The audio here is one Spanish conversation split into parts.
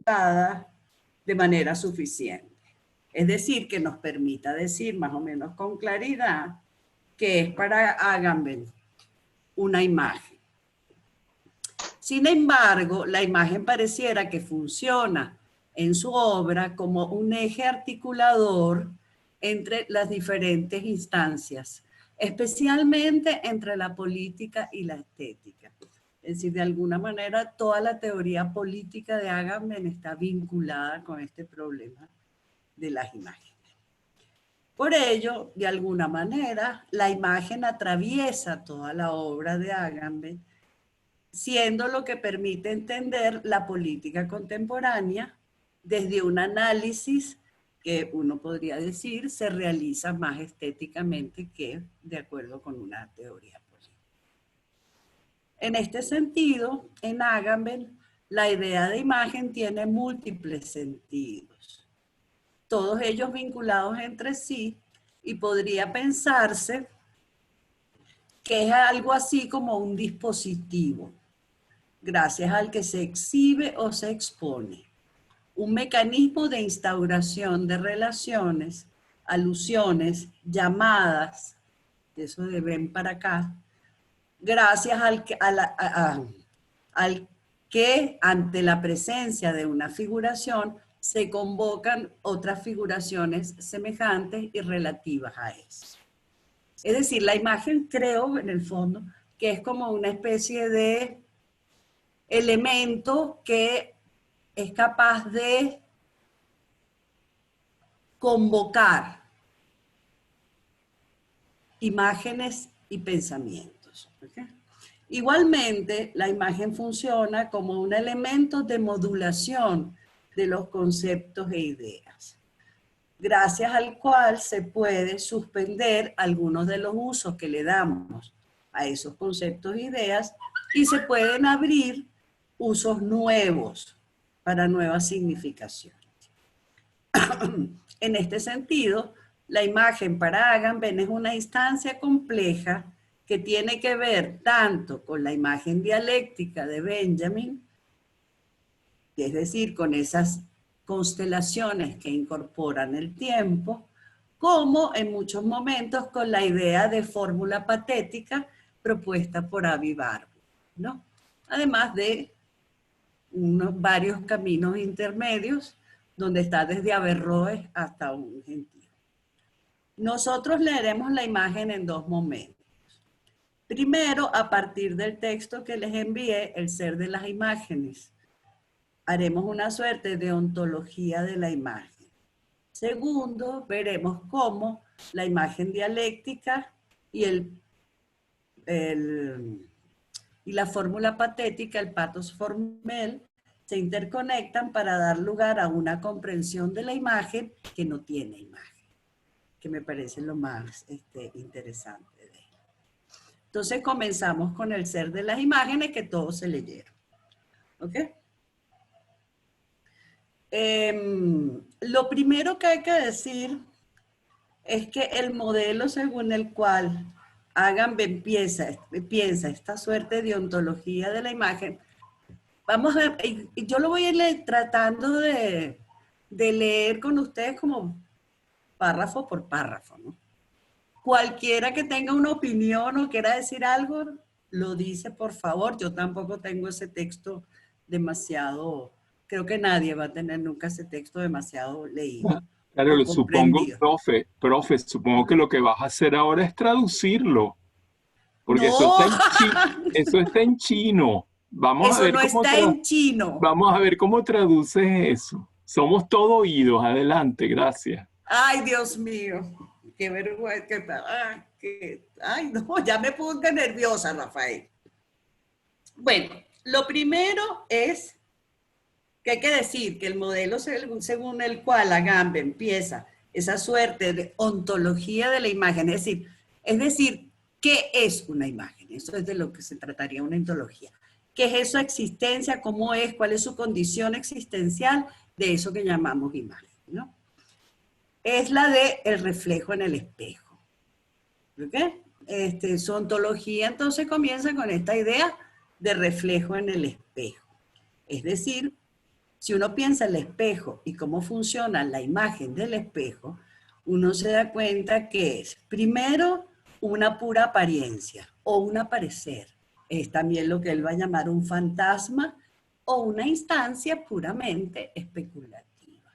explicada de manera suficiente. Es decir, que nos permita decir más o menos con claridad que es para Agamben una imagen. Sin embargo, la imagen pareciera que funciona en su obra como un eje articulador entre las diferentes instancias, especialmente entre la política y la estética. Es decir, de alguna manera, toda la teoría política de Agamben está vinculada con este problema de las imágenes. Por ello, de alguna manera, la imagen atraviesa toda la obra de Agamben, siendo lo que permite entender la política contemporánea desde un análisis que uno podría decir se realiza más estéticamente que de acuerdo con una teoría política. En este sentido, en Agamben, la idea de imagen tiene múltiples sentidos, todos ellos vinculados entre sí, y podría pensarse que es algo así como un dispositivo, gracias al que se exhibe o se expone, un mecanismo de instauración de relaciones, alusiones, llamadas, de eso de ven para acá, gracias al que ante la presencia de una figuración se convocan otras figuraciones semejantes y relativas a eso. Es decir, la imagen creo en el fondo que es como una especie de elemento que es capaz de convocar imágenes y pensamientos. ¿Okay? Igualmente, la imagen funciona como un elemento de modulación de los conceptos e ideas, gracias al cual se puede suspender algunos de los usos que le damos a esos conceptos e ideas y se pueden abrir usos nuevos para nuevas significaciones. En este sentido, la imagen para Agamben es una instancia compleja que tiene que ver tanto con la imagen dialéctica de Benjamin, es decir, con esas constelaciones que incorporan el tiempo, como en muchos momentos con la idea de fórmula patética propuesta por Avi Barbour, ¿no? Además de varios caminos intermedios donde está desde Averroes hasta un gentío. Nosotros leeremos la imagen en dos momentos. Primero, a partir del texto que les envié, El ser de las imágenes. Haremos una suerte de ontología de la imagen. Segundo, veremos cómo la imagen dialéctica y la fórmula patética, el pathos formel, se interconectan para dar lugar a una comprensión de la imagen que no tiene imagen, que me parece lo más interesante de él. Entonces comenzamos con el ser de las imágenes que todos se leyeron. ¿Ok? Lo primero que hay que decir es que el modelo según el cual Agamben piensa esta suerte de ontología de la imagen, vamos a ver, yo lo voy a ir tratando de leer con ustedes como párrafo por párrafo, ¿no? Cualquiera que tenga una opinión o quiera decir algo, lo dice, por favor. Yo tampoco tengo ese texto demasiado, creo que nadie va a tener nunca ese texto demasiado leído. Claro, lo supongo, profe, supongo que lo que vas a hacer ahora es traducirlo, porque no, eso está en chino. Vamos a eso ver no está en chino. vamos a ver cómo traduces eso. Somos todo oídos. Adelante, gracias. Ay, Dios mío, qué vergüenza. Ay, no, ya me puse nerviosa, Rafael. Bueno, lo primero es que hay que decir que el modelo según el cual Agamben empieza esa suerte de ontología de la imagen, es decir, ¿qué es una imagen? Eso es de lo que se trataría una ontología. ¿Qué es su existencia? ¿Cómo es? ¿Cuál es su condición existencial de eso que llamamos imagen? ¿No? Es la de el reflejo en el espejo. ¿Ok? Su ontología entonces comienza con esta idea de reflejo en el espejo. Es decir, Si uno piensa en el espejo y cómo funciona la imagen del espejo, uno se da cuenta que es, primero, una pura apariencia o un aparecer. Es también lo que él va a llamar un fantasma o una instancia puramente especulativa.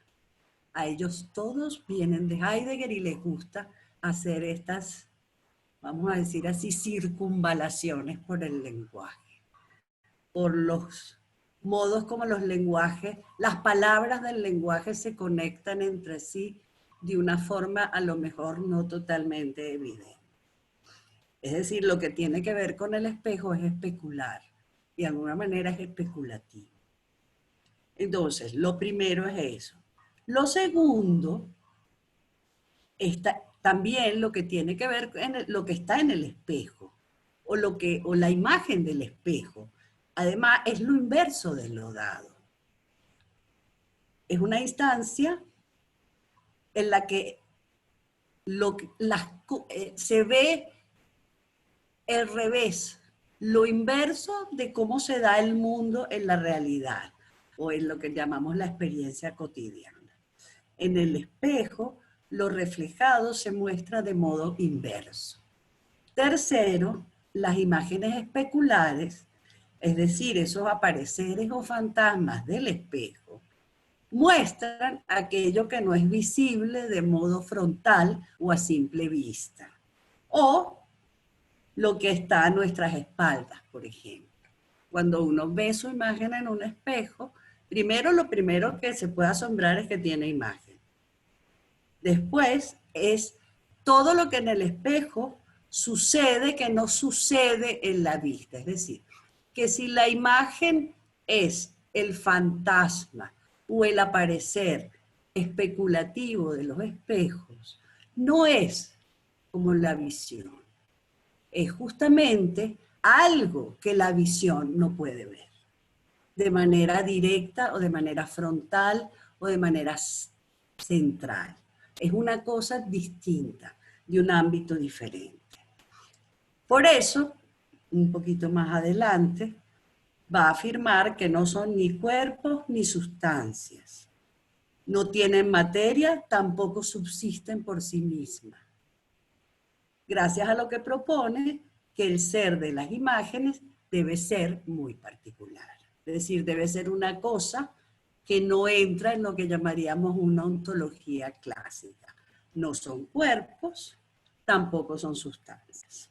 A ellos todos vienen de Heidegger y les gusta hacer estas, vamos a decir así, circunvalaciones por el lenguaje, por los modos como los lenguajes, las palabras del lenguaje se conectan entre sí de una forma a lo mejor no totalmente evidente. Es decir, lo que tiene que ver con el espejo es especular y de alguna manera es especulativo. Entonces, lo primero es eso. Lo segundo, también lo que tiene que ver con lo que está en el espejo o la imagen del espejo. Además, es lo inverso de lo dado. Es una instancia en la que se ve el revés, lo inverso de cómo se da el mundo en la realidad o en lo que llamamos la experiencia cotidiana. En el espejo, lo reflejado se muestra de modo inverso. Tercero, las imágenes especulares, es decir, esos apareceres o fantasmas del espejo, muestran aquello que no es visible de modo frontal o a simple vista, o lo que está a nuestras espaldas, por ejemplo. Cuando uno ve su imagen en un espejo, lo primero que se puede asombrar es que tiene imagen. Después es todo lo que en el espejo sucede que no sucede en la vista. Es decir, que si la imagen es el fantasma o el aparecer especulativo de los espejos, no es como la visión. Es justamente algo que la visión no puede ver, de manera directa o de manera frontal o de manera central. Es una cosa distinta, de un ámbito diferente. Por eso, un poquito más adelante, va a afirmar que no son ni cuerpos ni sustancias. No tienen materia, tampoco subsisten por sí mismas. Gracias a lo que propone que el ser de las imágenes debe ser muy particular. Es decir, debe ser una cosa que no entra en lo que llamaríamos una ontología clásica. No son cuerpos, tampoco son sustancias.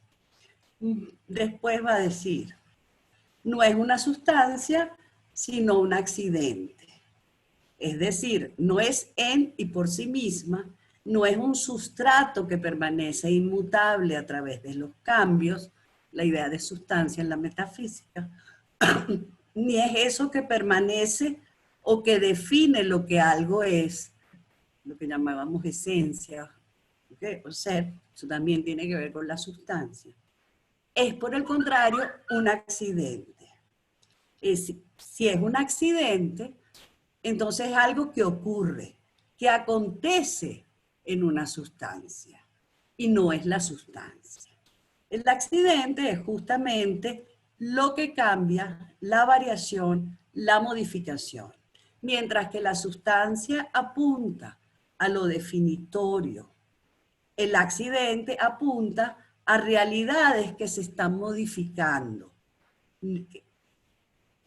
Después va a decir, no es una sustancia, sino un accidente. Es decir, no es en y por sí misma, no es un sustrato que permanece inmutable a través de los cambios, la idea de sustancia en la metafísica, ni es eso que permanece o que define lo que algo es, lo que llamábamos esencia, ¿okay? O ser, eso también tiene que ver con la sustancia. Es, por el contrario, un accidente. Si es un accidente, entonces es algo que ocurre, que acontece en una sustancia, y no es la sustancia. El accidente es justamente lo que cambia, la variación, la modificación, mientras que la sustancia apunta a lo definitorio. El accidente apunta a realidades que se están modificando,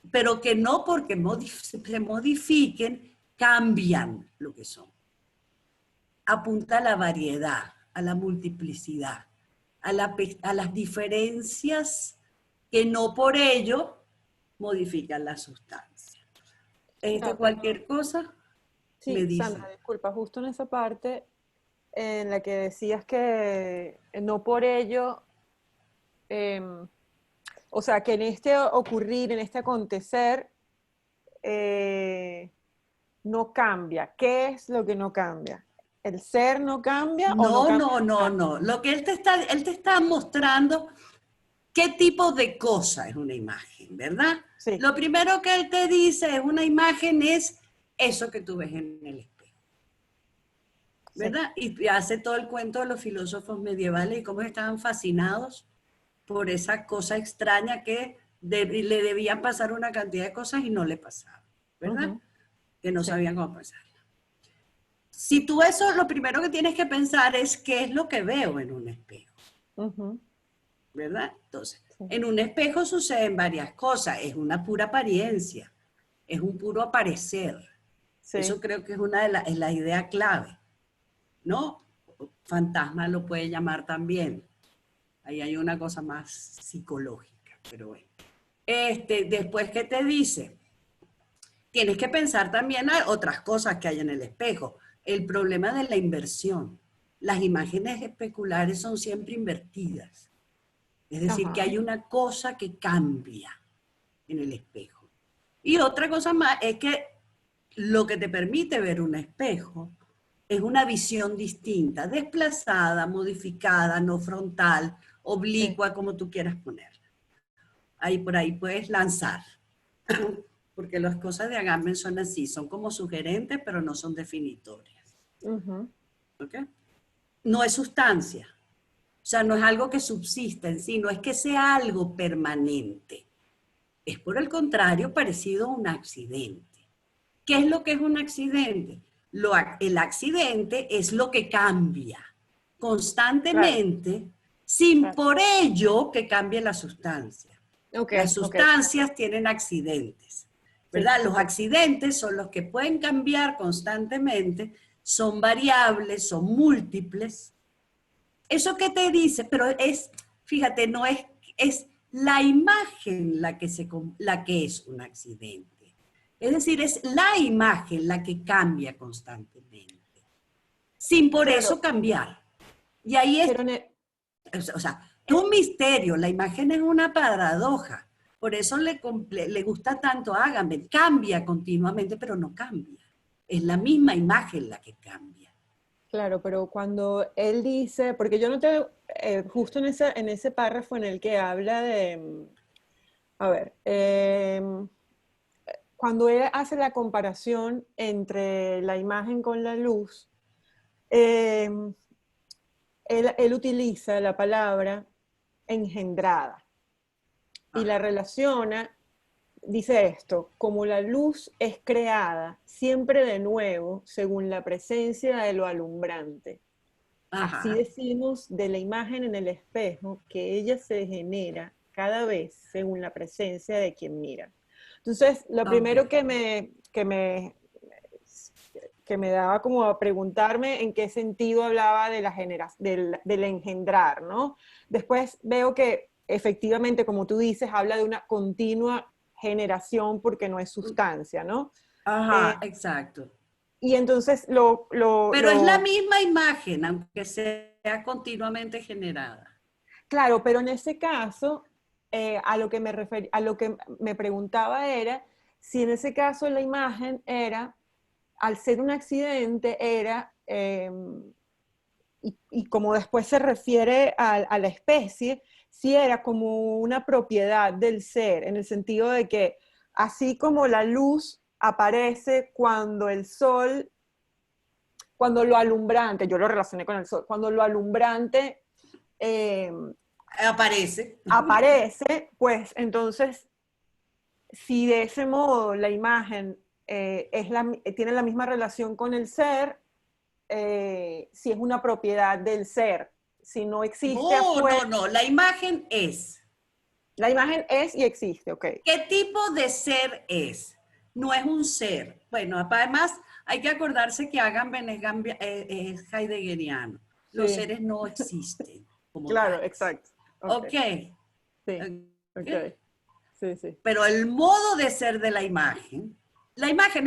pero que no porque se modifiquen cambian lo que son. Apunta a la variedad, a la multiplicidad, a las diferencias que no por ello modifican la sustancia. Cualquier cosa me Sí, dice. Sandra, disculpa, justo en esa parte en la que decías que no por ello, o sea, que en este ocurrir, en este acontecer, no cambia. ¿Qué es lo que no cambia? ¿El ser no cambia o no cambia? No. Lo que él te está mostrando qué tipo de cosa es una imagen, ¿verdad? Sí. Lo primero que él te dice es una imagen es eso que tú ves en el espejo, ¿verdad? Sí. Y hace todo el cuento de los filósofos medievales y cómo estaban fascinados por esa cosa extraña que le debían pasar una cantidad de cosas y no le pasaban, ¿verdad? que no Sí. sabían cómo pasarla. Si tú eso, lo primero que tienes que pensar es qué es lo que veo en un espejo, Ujú, ¿verdad? Entonces, sí. en un espejo suceden varias cosas, es una pura apariencia, es un puro aparecer. Sí. Eso creo que es una de es la idea clave, ¿no? Fantasma lo puede llamar también. Ahí hay una cosa más psicológica, pero bueno. Después, ¿qué te dice? Tienes que pensar también a otras cosas que hay en el espejo. El problema de la inversión. Las imágenes especulares son siempre invertidas. Es decir, que Ajá. hay una cosa que cambia en el espejo. Y otra cosa más es que lo que te permite ver un espejo es una visión distinta, desplazada, modificada, no frontal, Sí. oblicua, como tú quieras poner. Ahí por ahí puedes lanzar, porque las cosas de Agamben son así, son como sugerentes, pero no son definitorias. Ujú. ¿Ok? No es sustancia, o sea, no es algo que subsista en sí, no es que sea algo permanente. Es por el contrario parecido a un accidente. ¿Qué es lo que es un accidente? El accidente es lo que cambia Claro, constantemente sin claro. por ello que cambie la sustancia. Ok, Las ok. sustancias tienen accidentes, Sí, ¿verdad? Los ok. accidentes son los que pueden cambiar constantemente, son variables, son múltiples. ¿Eso qué te dice? Pero es, fíjate, no es, es la imagen la que es un accidente. Es decir, es la imagen la que cambia constantemente, sin por Claro, eso cambiar. Y ahí pero o sea, es un misterio, la imagen es una paradoja. Por eso le gusta tanto a Agamben. Cambia continuamente, pero no cambia. Es la misma imagen la que cambia. claro, pero cuando él dice, porque yo noté justo en ese párrafo en el que habla de, a ver, cuando él hace la comparación entre la imagen con la luz, eh, él utiliza la palabra engendrada y la Ajá. relaciona, dice esto, como la luz es creada siempre de nuevo según la presencia de lo alumbrante. Así Ajá. decimos de la imagen en el espejo que ella se genera cada vez según la presencia de quien mira. Entonces, lo Ok. primero que me daba como a preguntarme en qué sentido hablaba de del engendrar, ¿no? Después veo que efectivamente, como tú dices, habla de una continua generación porque no es sustancia, ¿no? Ajá, Eh, exacto. y entonces Pero es la misma imagen, aunque sea continuamente generada. claro, pero en ese caso, a lo que a lo que me preguntaba era si en ese caso la imagen era, al ser un accidente, era, y como después se refiere a la especie, si era como una propiedad del ser, en el sentido de que así como la luz aparece cuando el sol, cuando lo alumbrante, yo lo relacioné con el sol, cuando lo alumbrante eh, Aparece. aparece, pues entonces, si de ese modo la imagen tiene la misma relación con el ser, si es una propiedad del ser, si no existe No, afuera, no, no. La imagen es. la imagen es y existe, ok. ¿Qué tipo de ser es? No es un ser. Bueno, además hay que acordarse que Agamben es heideggeriano. Los Sí, seres no existen como claro, tales. exacto. Ok, Ok. sí, Ok. ok, sí, sí. Pero el modo de ser de la imagen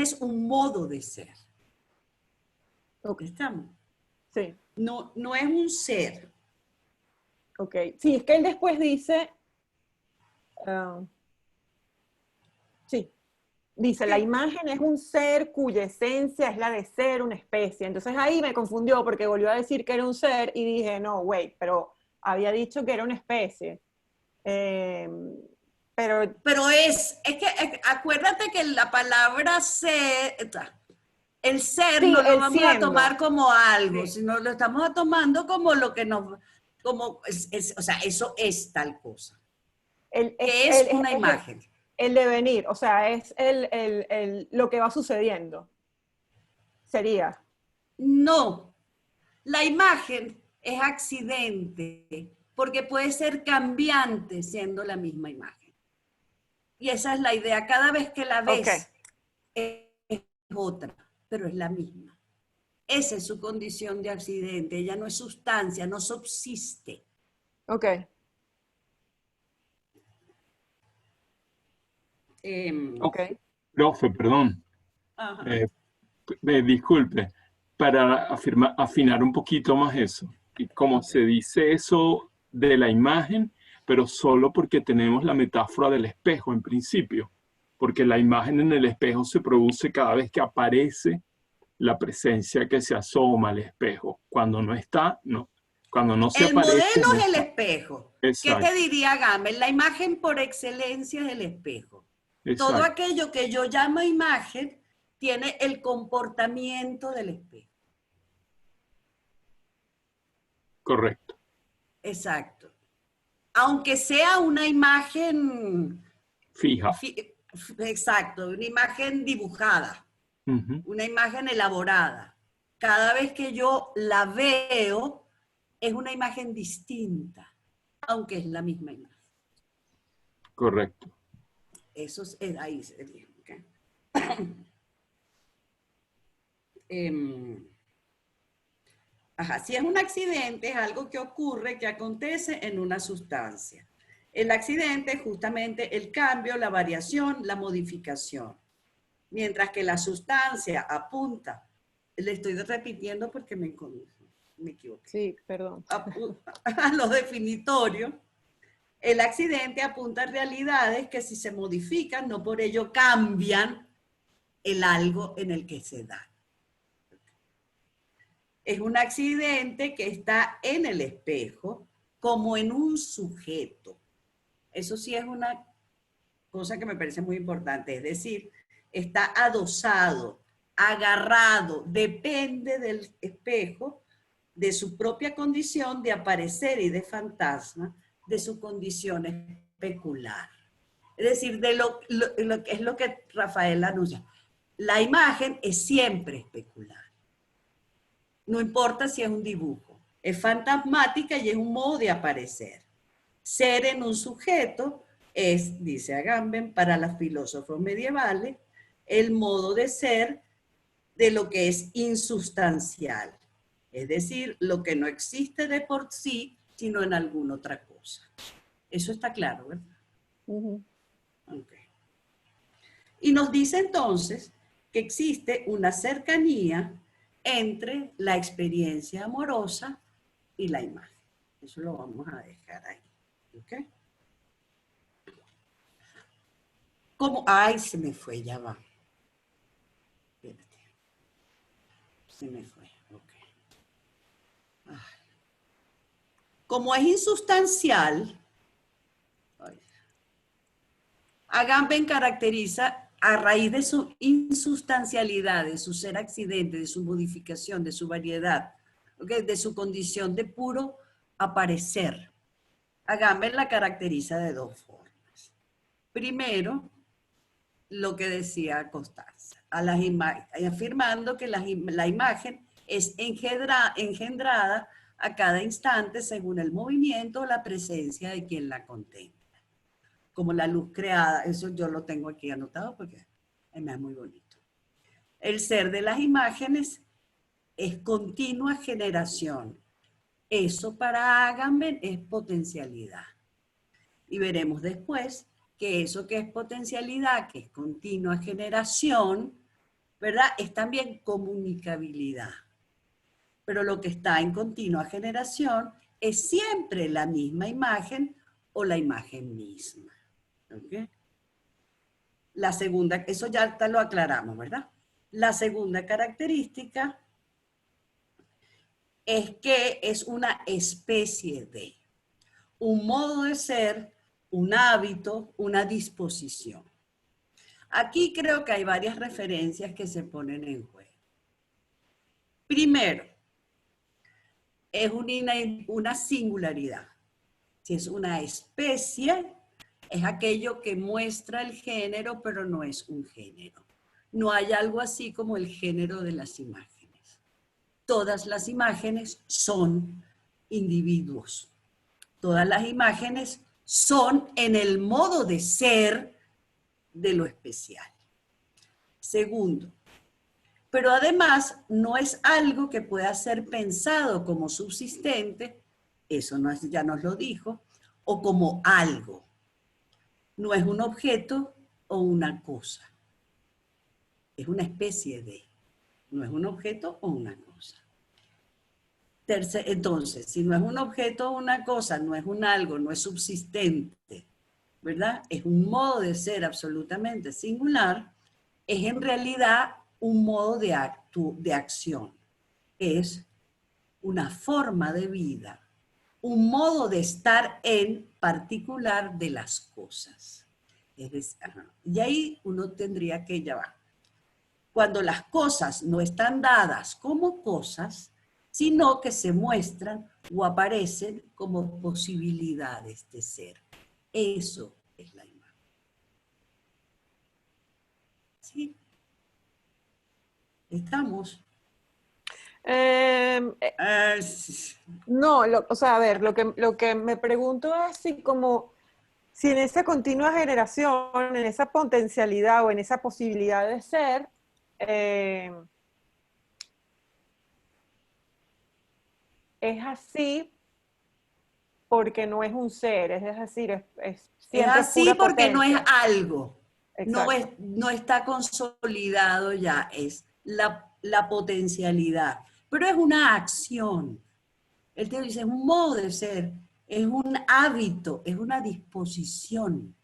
es un modo de ser. Ok, ¿Estamos? sí, No, no es un ser. ok. Sí, es que él después dice, ah, sí, dice, la ¿Qué? imagen es un ser cuya esencia es la de ser una especie. Entonces ahí me confundió porque volvió a decir que era un ser y dije, no, wait, pero había dicho que era una especie. Eh, pero Pero acuérdate que la palabra ser, el ser sí, no lo el vamos a tomar siendo. como algo, Sí. sino lo estamos tomando como lo que o sea, eso es tal cosa, El, es, que es el- una imagen. el devenir, o sea, es lo que va sucediendo. Sería. No, la imagen es accidente, porque puede ser cambiante siendo la misma imagen. Y esa es la idea. Cada vez que la Ok, ves, es otra, pero es la misma. Esa es su condición de accidente. Ella no es sustancia, no subsiste. ok. Ok. Profe, perdón. Ajá. Eh, disculpe, para afinar un poquito más eso. Y como se dice eso de la imagen, pero solo porque tenemos la metáfora del espejo en principio, porque la imagen en el espejo se produce cada vez que aparece la presencia que se asoma al espejo. Cuando no está, no. Cuando no se El aparece, modelo no es el está. espejo. ¿Qué te Exacto, diría Gamel? La imagen por excelencia es el espejo. Todo exacto, aquello que yo llamo imagen tiene el comportamiento del espejo. correcto. Exacto. Aunque sea una imagen, Fija. exacto, una imagen dibujada, Ujú, una imagen elaborada. Cada vez que yo la veo, es una imagen distinta, aunque es la misma imagen. correcto. Eso es ahí sería. ¿Okay? Ajá, si es un accidente, es algo que ocurre, que acontece en una sustancia. El accidente es justamente el cambio, la variación, la modificación. Mientras que la sustancia apunta, le estoy repitiendo porque me equivoqué, Sí, perdón. a lo definitorio, el accidente apunta a realidades que si se modifican, no por ello cambian el algo en el que se da. Es un accidente que está en el espejo como en un sujeto. Eso sí es una cosa que me parece muy importante, es decir, está adosado, agarrado, depende del espejo, de su propia condición de aparecer y de fantasma, de su condición especular. Es decir, de lo que es lo que Rafael anuncia. La imagen es siempre especular. No importa si es un dibujo, es fantasmática y es un modo de aparecer. Ser en un sujeto es, dice Agamben, para los filósofos medievales, el modo de ser de lo que es insustancial, es decir, lo que no existe de por sí, sino en alguna otra cosa. Eso está claro, ¿verdad? Ujú. Okay. Y nos dice entonces que existe una cercanía entre la experiencia amorosa y la imagen. Eso lo vamos a dejar ahí. ¿Ok? Como, ay, se me fue, ya va. Espérate. Se me fue, ok. Ay. Como es insustancial, Agamben caracteriza a raíz de su insustancialidad, de su ser accidente, de su modificación, de su variedad, ¿okay? De su condición de puro aparecer. Agamben la caracteriza de dos formas. Primero, lo que decía Constanza, afirmando que la imagen es engendrada a cada instante según el movimiento o la presencia de quien la contempla. Como la luz creada, eso yo lo tengo aquí anotado porque me es muy bonito. El ser de las imágenes es continua generación. Eso para Agamben es potencialidad. Y veremos después que eso que es potencialidad, que es continua generación, ¿verdad? Es también comunicabilidad. Pero lo que está en continua generación es siempre la misma imagen o la imagen misma. ¿Ok? La segunda, eso ya lo aclaramos, ¿verdad? La segunda característica es que es una especie de, un modo de ser, un hábito, una disposición. Aquí creo que hay varias referencias que se ponen en juego. Primero, es una singularidad. Si es una especie, es aquello que muestra el género, pero no es un género. No hay algo así como el género de las imágenes. Todas las imágenes son individuos. Todas las imágenes son en el modo de ser de lo especial. Segundo, pero además no es algo que pueda ser pensado como subsistente, eso ya nos lo dijo, o como algo. No es un objeto o una cosa. Es una especie de. No es un objeto o una cosa. Entonces, si no es un objeto o una cosa, no es un algo, no es subsistente, ¿verdad? Es un modo de ser absolutamente singular, es en realidad un modo de acción. Es una forma de vida, un modo de estar en particular de las cosas. Es decir, y ahí uno tendría que llevar. Cuando las cosas no están dadas como cosas, sino que se muestran o aparecen como posibilidades de ser. Eso es la imagen. ¿Sí? ¿Estamos? No, o sea, a ver, lo que me pregunto es si en esa continua generación, en esa potencialidad o en esa posibilidad de ser, es así porque no es un ser, es decir, Es siempre así pura porque no es potencia. algo, Exacto. no está consolidado ya, es la potencialidad, pero es una acción. Él te dice, es un modo de ser, es un hábito, es una disposición,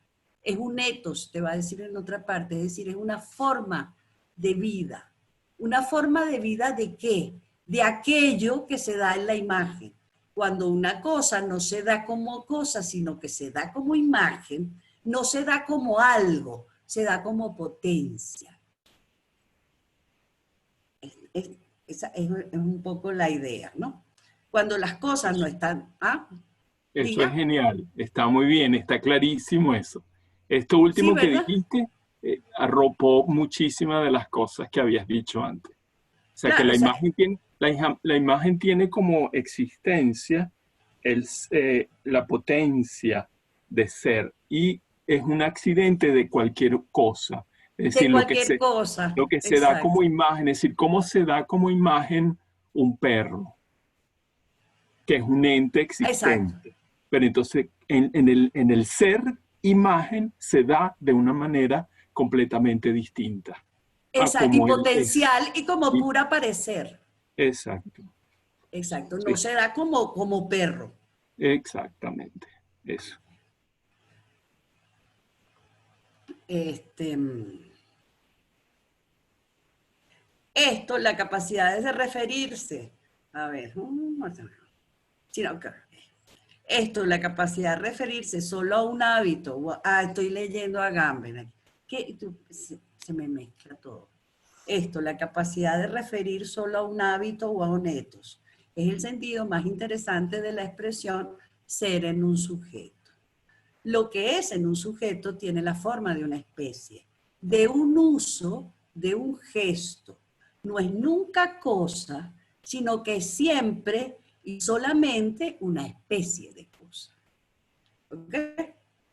es un ethos, te va a decir en otra parte, es decir, es una forma de vida. ¿Una forma de vida de qué? De aquello que se da en la imagen. Cuando una cosa no se da como cosa, sino que se da como imagen, no se da como algo, se da como potencia. Esa es un poco la idea, ¿no? Cuando las cosas no están... ¿Ah? Eso es Diga. genial, está muy bien, está clarísimo eso. Esto Sí, último que ¿verdad? dijiste arropó muchísimas de las cosas que habías dicho antes. O sea, que Claro, o la sea, imagen tiene, la imagen tiene como existencia la potencia de ser y es un accidente de cualquier cosa. Es de decir, cualquier cosa. lo que se da Exacto, como imagen, es decir, cómo se da como imagen un perro, que es un ente exacto. existente. Pero entonces en el ser imagen se da de una manera completamente distinta a Y como él es. potencial y como Y- pura parecer. exacto. Exacto, no Sí, se da como perro. exactamente. Eso. Este, esto, la capacidad de referirse. A ver, sí, no, esto, la capacidad de referirse solo a un hábito. Estoy leyendo a Gamben. Se me mezcla todo. Esto, la capacidad de referir solo a un hábito o a un ethos. Es el sentido más interesante de la expresión ser en un sujeto. Lo que es en un sujeto tiene la forma de una especie, de un uso, de un gesto. No es nunca cosa, sino que es siempre y solamente una especie de cosa. ¿Ok?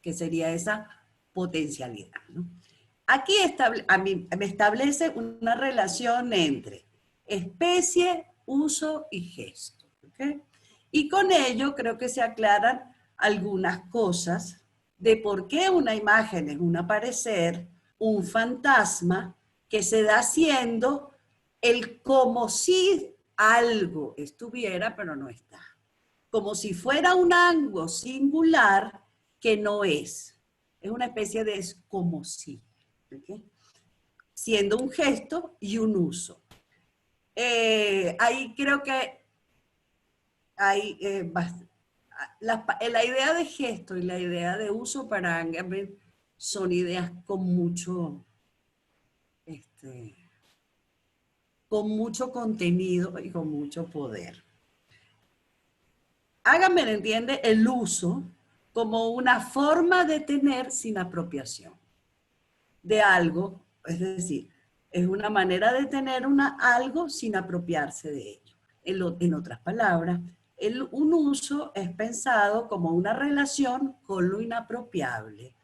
Que sería esa potencialidad, ¿no? Aquí me establece una relación entre especie, uso y gesto. ¿Okay? Y con ello creo que se aclaran algunas cosas de por qué una imagen es un aparecer, un fantasma que se da siendo el como si algo estuviera, pero no está. Como si fuera un algo singular que no es. Es una especie de es como si. ¿Okay? Siendo un gesto y un uso. Ahí creo que hay la idea de gesto y la idea de uso para Agamben son ideas con mucho contenido y con mucho poder. Agamben entiende el uso como una forma de tener sin apropiación de algo, es decir, es una manera de tener algo sin apropiarse de ello. En otras palabras, un uso es pensado como una relación con lo inapropiable,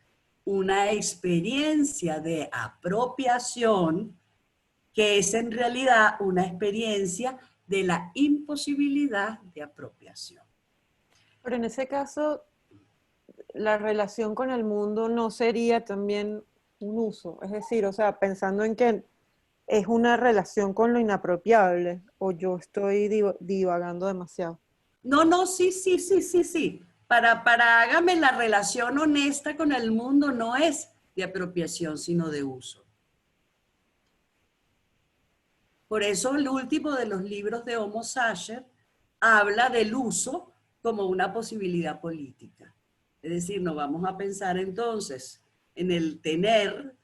una experiencia de apropiación que es en realidad una experiencia de la imposibilidad de apropiación. Pero en ese caso, la relación con el mundo no sería también un uso. Es decir, o sea, pensando en que es una relación con lo inapropiable, o yo estoy divagando demasiado. No, sí. Hágame la relación honesta con el mundo no es de apropiación, sino de uso. Por eso el último de los libros de Homo Sacher habla del uso como una posibilidad política. Es decir, no vamos a pensar entonces en el tener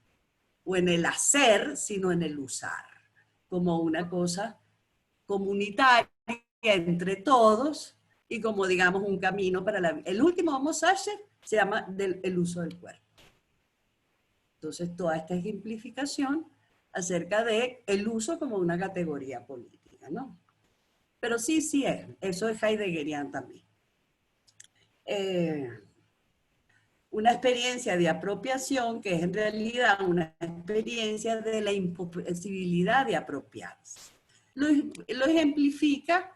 o en el hacer, sino en el usar, como una cosa comunitaria entre todos y como, digamos, un camino para la vida. El último Homo Sacher se llama el uso del cuerpo. Entonces, toda esta ejemplificación acerca de el uso como una categoría política, ¿no? Pero sí, eso es heideggeriano también. Una experiencia de apropiación que es en realidad una experiencia de la imposibilidad de apropiarse. Lo ejemplifica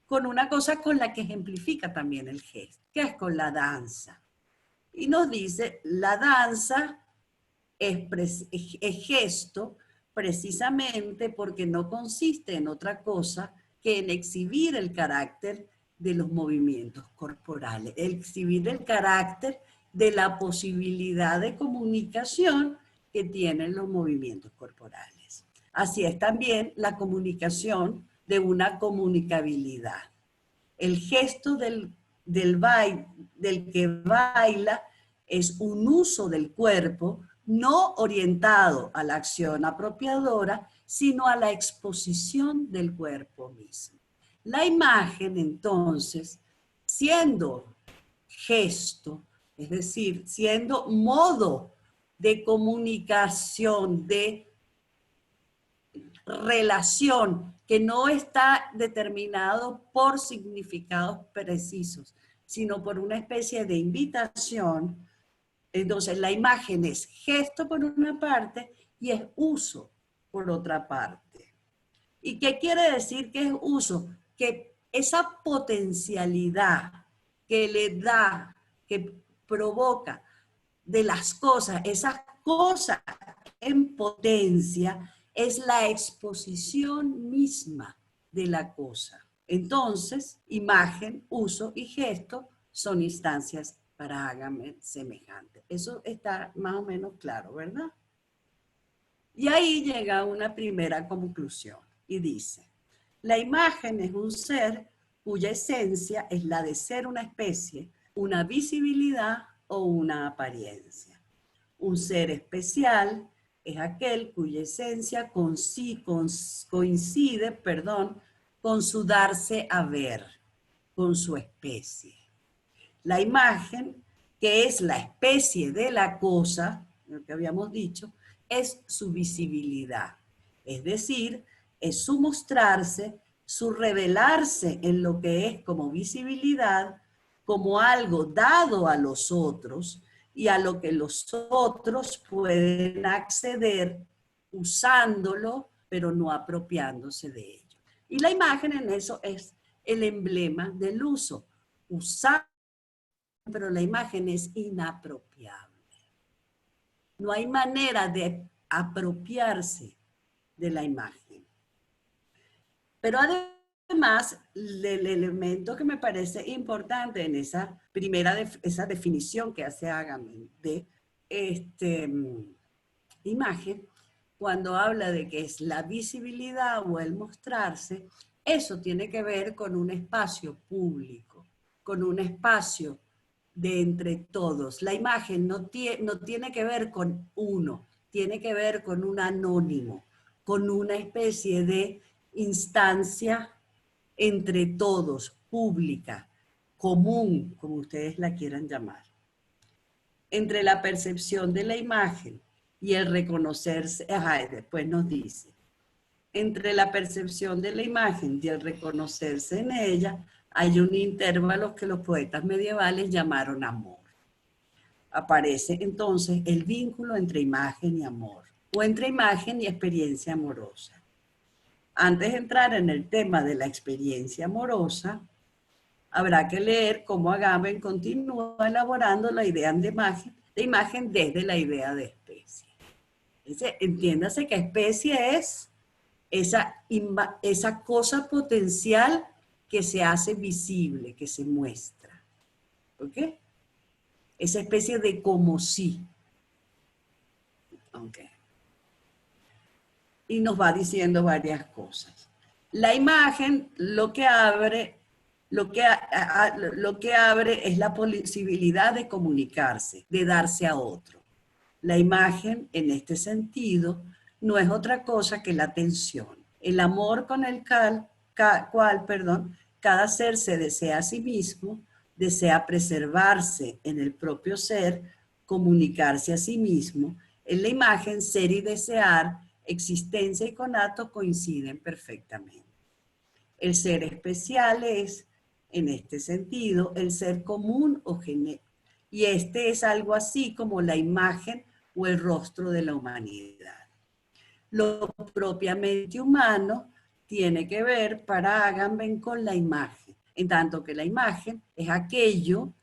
con una cosa con la que ejemplifica también el gesto, que es con la danza. Y nos dice, la danza es gesto precisamente porque no consiste en otra cosa que en exhibir el carácter de los movimientos corporales, exhibir el carácter de la posibilidad de comunicación que tienen los movimientos corporales. Así es también la comunicación de una comunicabilidad. El gesto del que baila es un uso del cuerpo no orientado a la acción apropiadora, sino a la exposición del cuerpo mismo. La imagen, entonces, siendo gesto, es decir, siendo modo de comunicación, de relación, que no está determinado por significados precisos, sino por una especie de invitación. Entonces, la imagen es gesto por una parte y es uso por otra parte. ¿Y qué quiere decir que es uso? Que esa potencialidad que le da, que provoca de las cosas, esas cosas en potencia, es la exposición misma de la cosa. Entonces, imagen, uso y gesto son instancias para hágame semejante. Eso está más o menos claro, ¿verdad? Y ahí llega una primera conclusión y dice, la imagen es un ser cuya esencia es la de ser una especie, una visibilidad o una apariencia. Un ser especial es aquel cuya esencia coincide, con su darse a ver, con su especie. La imagen, que es la especie de la cosa, lo que habíamos dicho, es su visibilidad. Es decir, es su mostrarse, su revelarse en lo que es como visibilidad, como algo dado a los otros y a lo que los otros pueden acceder usándolo, pero no apropiándose de ello. Y la imagen en eso es el emblema del uso. Usar, pero la imagen es inapropiable. No hay manera de apropiarse de la imagen. Pero además, el elemento que me parece importante en esa esa definición que hace Agamben de imagen, cuando habla de que es la visibilidad o el mostrarse, eso tiene que ver con un espacio público, con un espacio de entre todos. La imagen no tiene que ver con uno, tiene que ver con un anónimo, con una especie de instancia entre todos, pública, común, como ustedes la quieran llamar, entre la percepción de la imagen y el reconocerse, después nos dice, entre la percepción de la imagen y el reconocerse en ella, hay un intervalo que los poetas medievales llamaron amor. Aparece entonces el vínculo entre imagen y amor, o entre imagen y experiencia amorosa. Antes de entrar en el tema de la experiencia amorosa, habrá que leer cómo Agamben continúa elaborando la idea de imagen desde la idea de especie. Entiéndase que especie es esa cosa potencial que se hace visible, que se muestra. ¿Ok? Esa especie de como si. Ok. Y nos va diciendo varias cosas. La imagen lo que abre es la posibilidad de comunicarse, de darse a otro. La imagen, en este sentido, no es otra cosa que la atención, el amor con el cual cada ser se desea a sí mismo, desea preservarse en el propio ser, comunicarse a sí mismo. En la imagen, ser y desear, existencia y conato coinciden perfectamente. El ser especial es, en este sentido, el ser común o genérico. Y este es algo así como la imagen o el rostro de la humanidad. Lo propiamente humano tiene que ver para Agamben con la imagen, en tanto que la imagen es aquello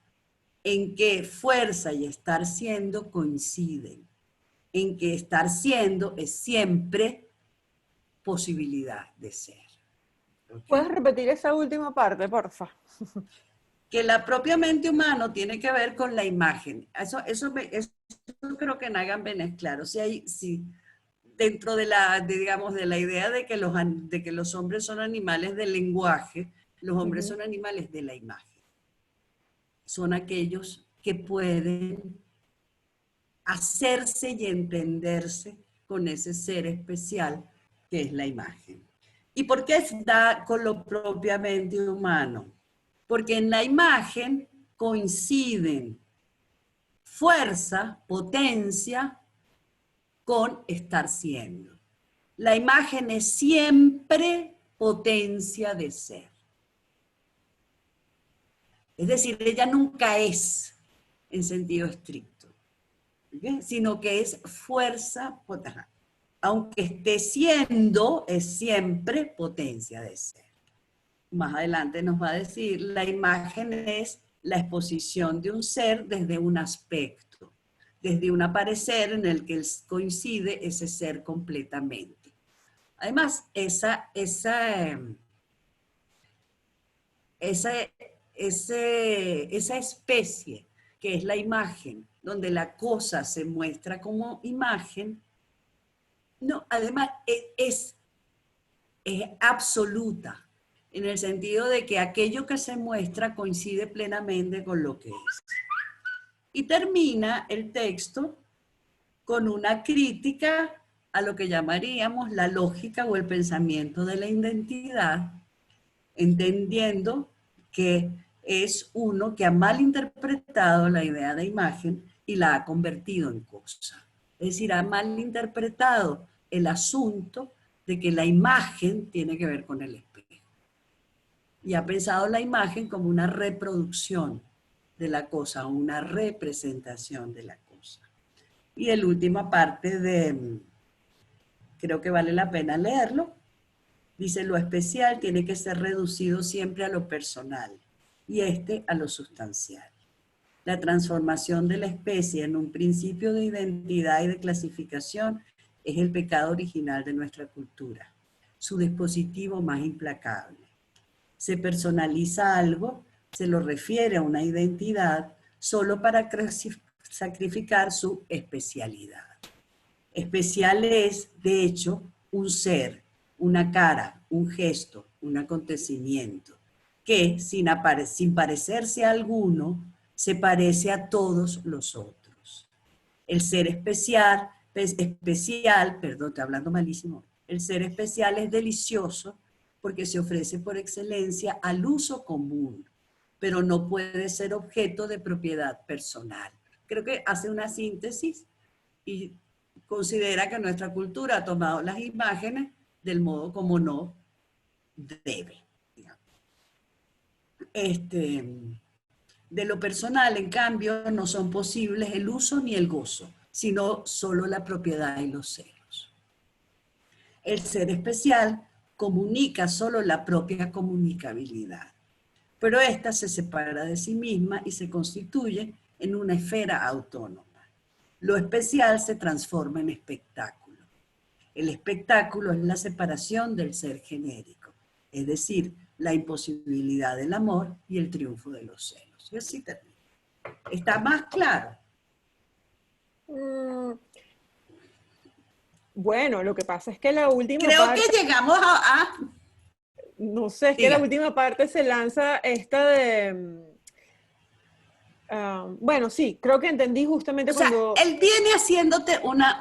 en que fuerza y estar siendo coinciden, en que estar siendo es siempre posibilidad de ser. ¿Okay? ¿Puedes repetir esa última parte, porfa? Que la propiamente humano tiene que ver con la imagen. Eso creo que en Agamben es claro. Si dentro de digamos, de la idea de que los hombres son animales del lenguaje, los hombres son animales de la imagen. Son aquellos que pueden hacerse y entenderse con ese ser especial que es la imagen. ¿Y por qué da con lo propiamente humano? Porque en la imagen coinciden fuerza, potencia, con estar siendo. La imagen es siempre potencia de ser. Es decir, ella nunca es en sentido estricto, ¿okay? Sino que es fuerza, aunque esté siendo, es siempre potencia de ser. Más adelante nos va a decir, la imagen es la exposición de un ser desde un aspecto, desde un aparecer en el que coincide ese ser completamente. Además, esa especie que es la imagen, donde la cosa se muestra como imagen, no, además es absoluta, en el sentido de que aquello que se muestra coincide plenamente con lo que es. Y termina el texto con una crítica a lo que llamaríamos la lógica o el pensamiento de la identidad, entendiendo que es uno que ha malinterpretado la idea de imagen y la ha convertido en cosa. Es decir, ha malinterpretado el asunto de que la imagen tiene que ver con el espejo. Y ha pensado la imagen como una reproducción de la cosa, una representación de la cosa. Y la última parte creo que vale la pena leerlo, dice, lo especial tiene que ser reducido siempre a lo personal y a lo sustancial. La transformación de la especie en un principio de identidad y de clasificación es el pecado original de nuestra cultura, su dispositivo más implacable. Se personaliza algo, se lo refiere a una identidad solo para sacrificar su especialidad. Especial es, de hecho, un ser, una cara, un gesto, un acontecimiento, que sin parecerse a alguno, se parece a todos los otros. El ser especial, perdón, estoy hablando malísimo, el ser especial es delicioso porque se ofrece por excelencia al uso común, pero no puede ser objeto de propiedad personal. Creo que hace una síntesis y considera que nuestra cultura ha tomado las imágenes del modo como no debe. De lo personal, en cambio, no son posibles el uso ni el gozo, sino solo la propiedad y los celos. El ser especial comunica solo la propia comunicabilidad, pero ésta se separa de sí misma y se constituye en una esfera autónoma. Lo especial se transforma en espectáculo. El espectáculo es la separación del ser genérico, es decir, la imposibilidad del amor y el triunfo de los celos. Y así termina. ¿Está más claro? Bueno, lo que pasa es que la última Creo parte... que llegamos a No sé, es que diga. la última parte se lanza esta de... bueno, sí, creo que entendí justamente O sea, cuando... él viene haciéndote una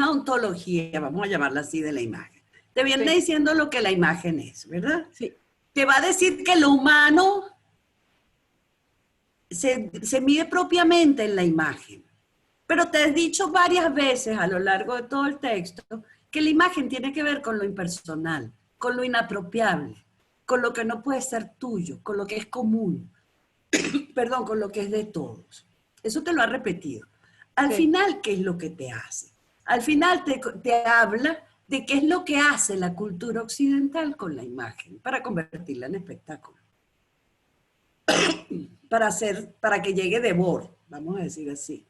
ontología, vamos a llamarla así, de la imagen. Te viene Sí. diciendo lo que la imagen es, ¿verdad? Sí, Te va a decir que lo humano se mide propiamente en la imagen. Pero te he dicho varias veces a lo largo de todo el texto que la imagen tiene que ver con lo impersonal, con lo inapropiable, con lo que no puede ser tuyo, con lo que es común, perdón, con lo que es de todos. Eso te lo ha repetido. Al sí. final, ¿qué es lo que te hace? Al final te habla de qué es lo que hace la cultura occidental con la imagen para convertirla en espectáculo. Para que llegue de bord, vamos a decir así.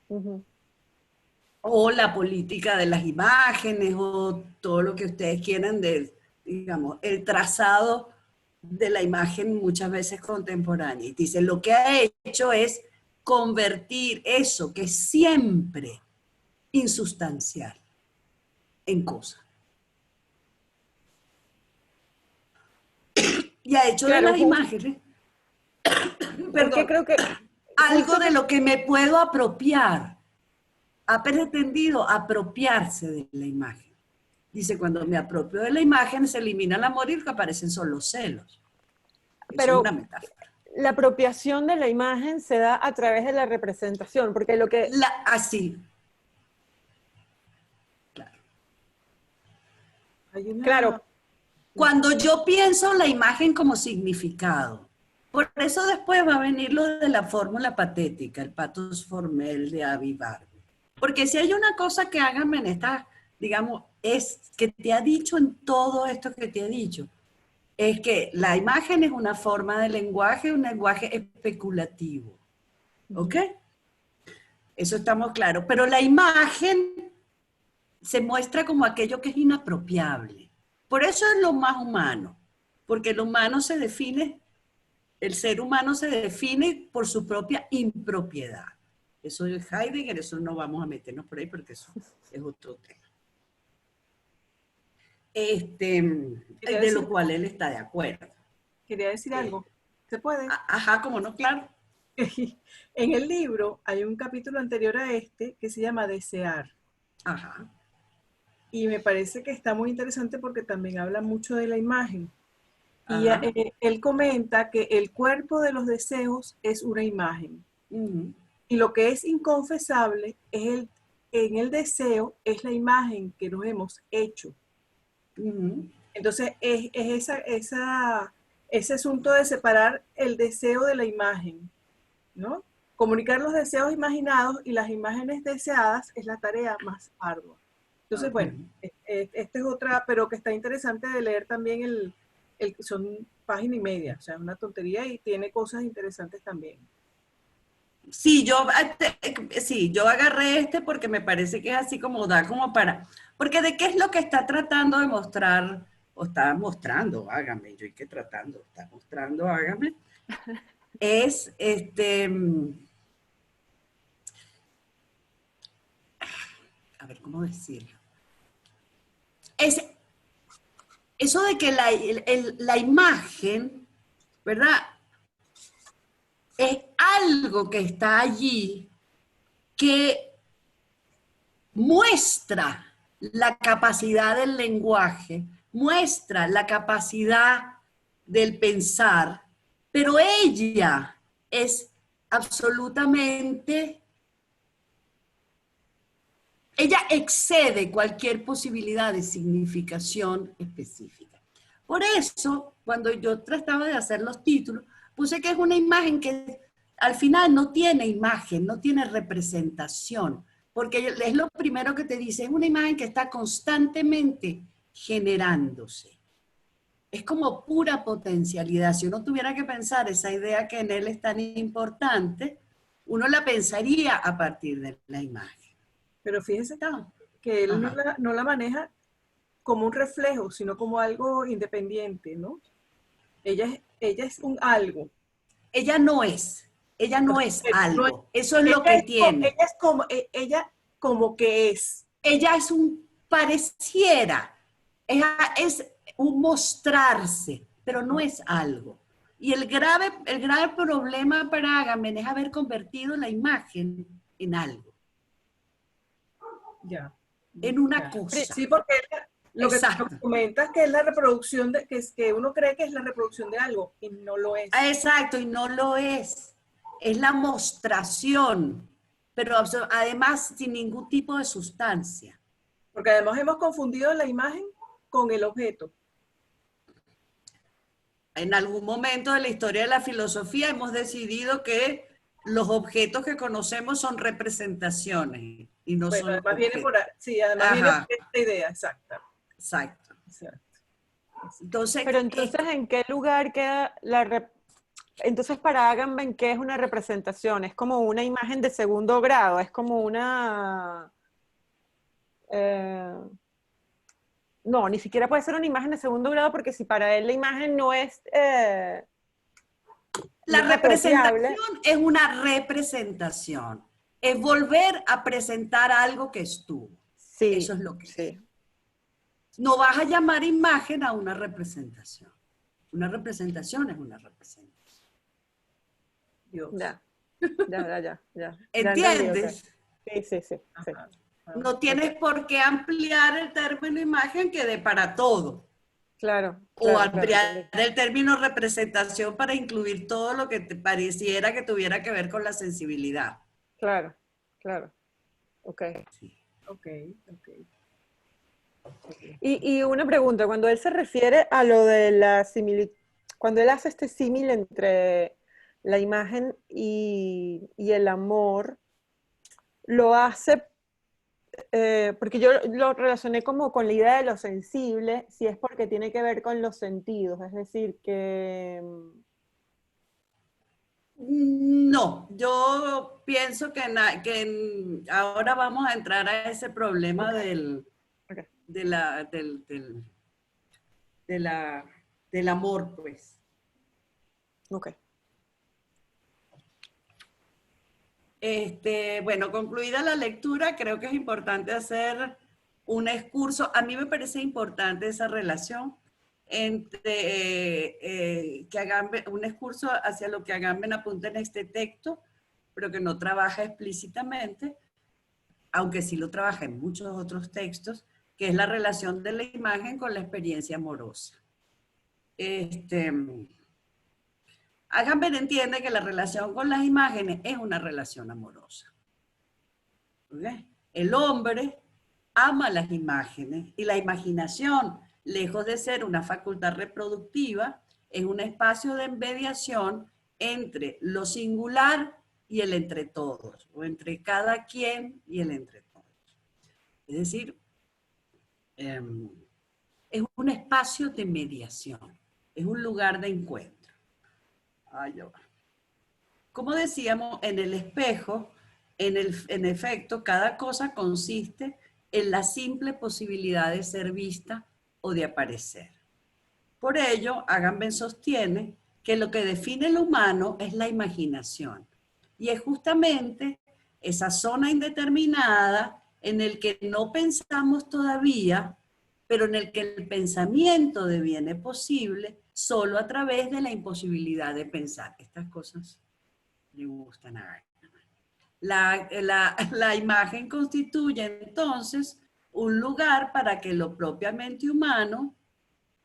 Uh-huh. O la política de las imágenes, o todo lo que ustedes quieran de, digamos, el trazado de la imagen muchas veces contemporánea. Y dice, lo que ha hecho es convertir eso que es siempre insustancial en cosa. Y ha hecho de Claro, las imágenes, es que perdón, creo que algo justo de lo que me puedo apropiar. Ha pretendido apropiarse de la imagen. Dice, cuando me apropio de la imagen, se elimina el amor y lo que aparecen son los celos. Eso es una pero metáfora. la apropiación de la imagen se da a través de la representación, porque lo que... Así. Claro. Hay una... Claro, Cuando yo pienso la imagen como significado, por eso después va a venir lo de la fórmula patética, el pathos formel de Abby Barbie. Porque si hay una cosa que háganme en esta, digamos, es que te ha dicho en todo esto que te he dicho, es que la imagen es una forma de lenguaje, un lenguaje especulativo. ¿Ok? Eso estamos claros. Pero la imagen se muestra como aquello que es inapropiable. Por eso es lo más humano. Porque el humano se define, el ser humano se define por su propia impropiedad. Eso es Heidegger, eso no vamos a meternos por ahí porque eso es otro tema. De lo cual él está de acuerdo. Quería decir algo. ¿Se puede? Ajá, como no, claro. En el libro hay un capítulo anterior a este que se llama Desear. Ajá. Y me parece que está muy interesante porque también habla mucho de la imagen. Y Ajá. él comenta que el cuerpo de los deseos es una imagen. Uh-huh. Y lo que es inconfesable es en el deseo es la imagen que nos hemos hecho. Uh-huh. Entonces es ese asunto de separar el deseo de la imagen, ¿no? Comunicar los deseos imaginados y las imágenes deseadas es la tarea más ardua. Entonces, Uh-huh. bueno, esta es otra, pero que está interesante de leer también son página y media, o sea, es una tontería y tiene cosas interesantes también. Sí, yo agarré porque me parece que es así como da como para, porque de qué es lo que está tratando de mostrar, o está mostrando, hágame, yo y qué tratando, está mostrando, hágame, es a ver, ¿cómo decirlo? Es eso de que la imagen, ¿verdad? Es algo que está allí que muestra la capacidad del lenguaje, muestra la capacidad del pensar Pero ella es absolutamente, ella excede cualquier posibilidad de significación específica. Por eso, cuando yo trataba de hacer los títulos, puse que es una imagen que al final no tiene imagen, no tiene representación, porque es lo primero que te dice, es una imagen que está constantemente generándose. Es como pura potencialidad. Si uno tuviera que pensar esa idea que en él es tan importante, uno la pensaría a partir de la imagen. Pero fíjense ¿No? que él Ajá. no la maneja como un reflejo, sino como algo independiente, ¿no? Ella es un algo. Ella no es No es- algo. Eso es lo que tiene. ella como que es. Ella es un pareciera, es un mostrarse, pero no es algo. Y el grave problema para Agamben es haber convertido la imagen en algo, Ya. en una Ya. cosa. Sí, porque lo que Exacto. comentas que es la reproducción de, que uno cree que es la reproducción de algo y no lo es. Exacto, y no lo es. Es la mostración, pero además sin ningún tipo de sustancia. Porque además hemos confundido la imagen con el objeto. En algún momento de la historia de la filosofía hemos decidido que los objetos que conocemos son representaciones y no Bueno, son además viene objetos. por ahí, sí, además viene por Ajá, esta idea, exacta. exacto. Exacto. Entonces, Pero entonces, ¿en qué lugar queda entonces para Agamben, ¿qué es una representación? Es como una imagen de segundo grado, es como una... eh, no, ni siquiera puede ser una imagen de segundo grado porque si para él la imagen no es, no la es apropiable. representación es una representación. Es volver a presentar algo que estuvo. Eso Sí, es lo que es. sí. No vas a llamar imagen a una representación. Una representación es una representación. Dios. Ya, ya entendí, ok. ¿Entiendes? Sí, sí, sí, sí. Ajá. No tienes por qué ampliar el término imagen que dé para todo. Claro, O claro, claro, ampliar entendí. el término representación para incluir todo lo que te pareciera que tuviera que ver con la sensibilidad. Claro, claro. Ok. Ok, ok. Y una pregunta, cuando él se refiere a lo de la similitud, cuando él hace este símil entre la imagen y el amor, lo hace, porque yo lo relacioné como con la idea de lo sensible, si es porque tiene que ver con los sentidos, es decir, que... No, yo pienso que, ahora vamos a entrar a ese problema Ok, ok, de la, de la, del amor, pues. ok. Bueno, concluida la lectura, creo que es importante hacer un excurso. A mí me parece importante esa relación entre que Agamben, un excurso hacia lo que Agamben apunta en este texto, pero que no trabaja explícitamente, aunque sí lo trabaja en muchos otros textos, que es la relación de la imagen con la experiencia amorosa. Agamben entiende que la relación con las imágenes es una relación amorosa. ¿Okay? El hombre ama las imágenes y la imaginación, lejos de ser una facultad reproductiva, es un espacio de mediación entre lo singular y el entre todos, o entre cada quien y el entre todos. Es decir, es un espacio de mediación, es un lugar de encuentro. Como decíamos, en el espejo, en efecto, cada cosa consiste en la simple posibilidad de ser vista o de aparecer. Por ello, Agamben sostiene que lo que define lo humano es la imaginación. Y es justamente esa zona indeterminada en el que no pensamos todavía, pero en el que el pensamiento deviene posible solo a través de la imposibilidad de pensar. Estas cosas le gustan a la imagen constituye entonces un lugar para que lo propiamente humano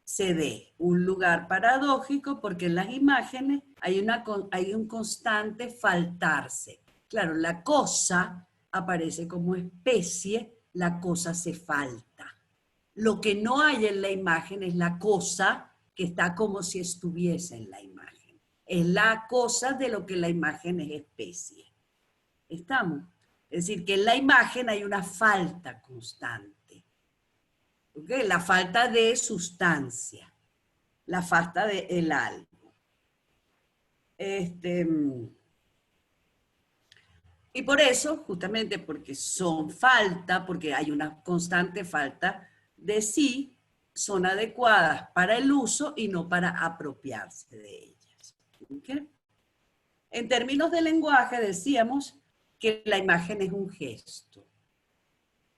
se dé, un lugar paradójico porque en las imágenes hay un constante faltarse. Claro, la cosa aparece como especie, la cosa se falta. Lo que no hay en la imagen es la cosa que está como si estuviese en la imagen. Es la cosa de lo que la imagen es especie. ¿Estamos? Es decir, que en la imagen hay una falta constante. ¿Okay? La falta de sustancia, la falta de el algo. Y por eso, justamente porque son falta, porque hay una constante falta de sí, son adecuadas para el uso y no para apropiarse de ellas. ¿Okay? En términos de lenguaje decíamos que la imagen es un gesto.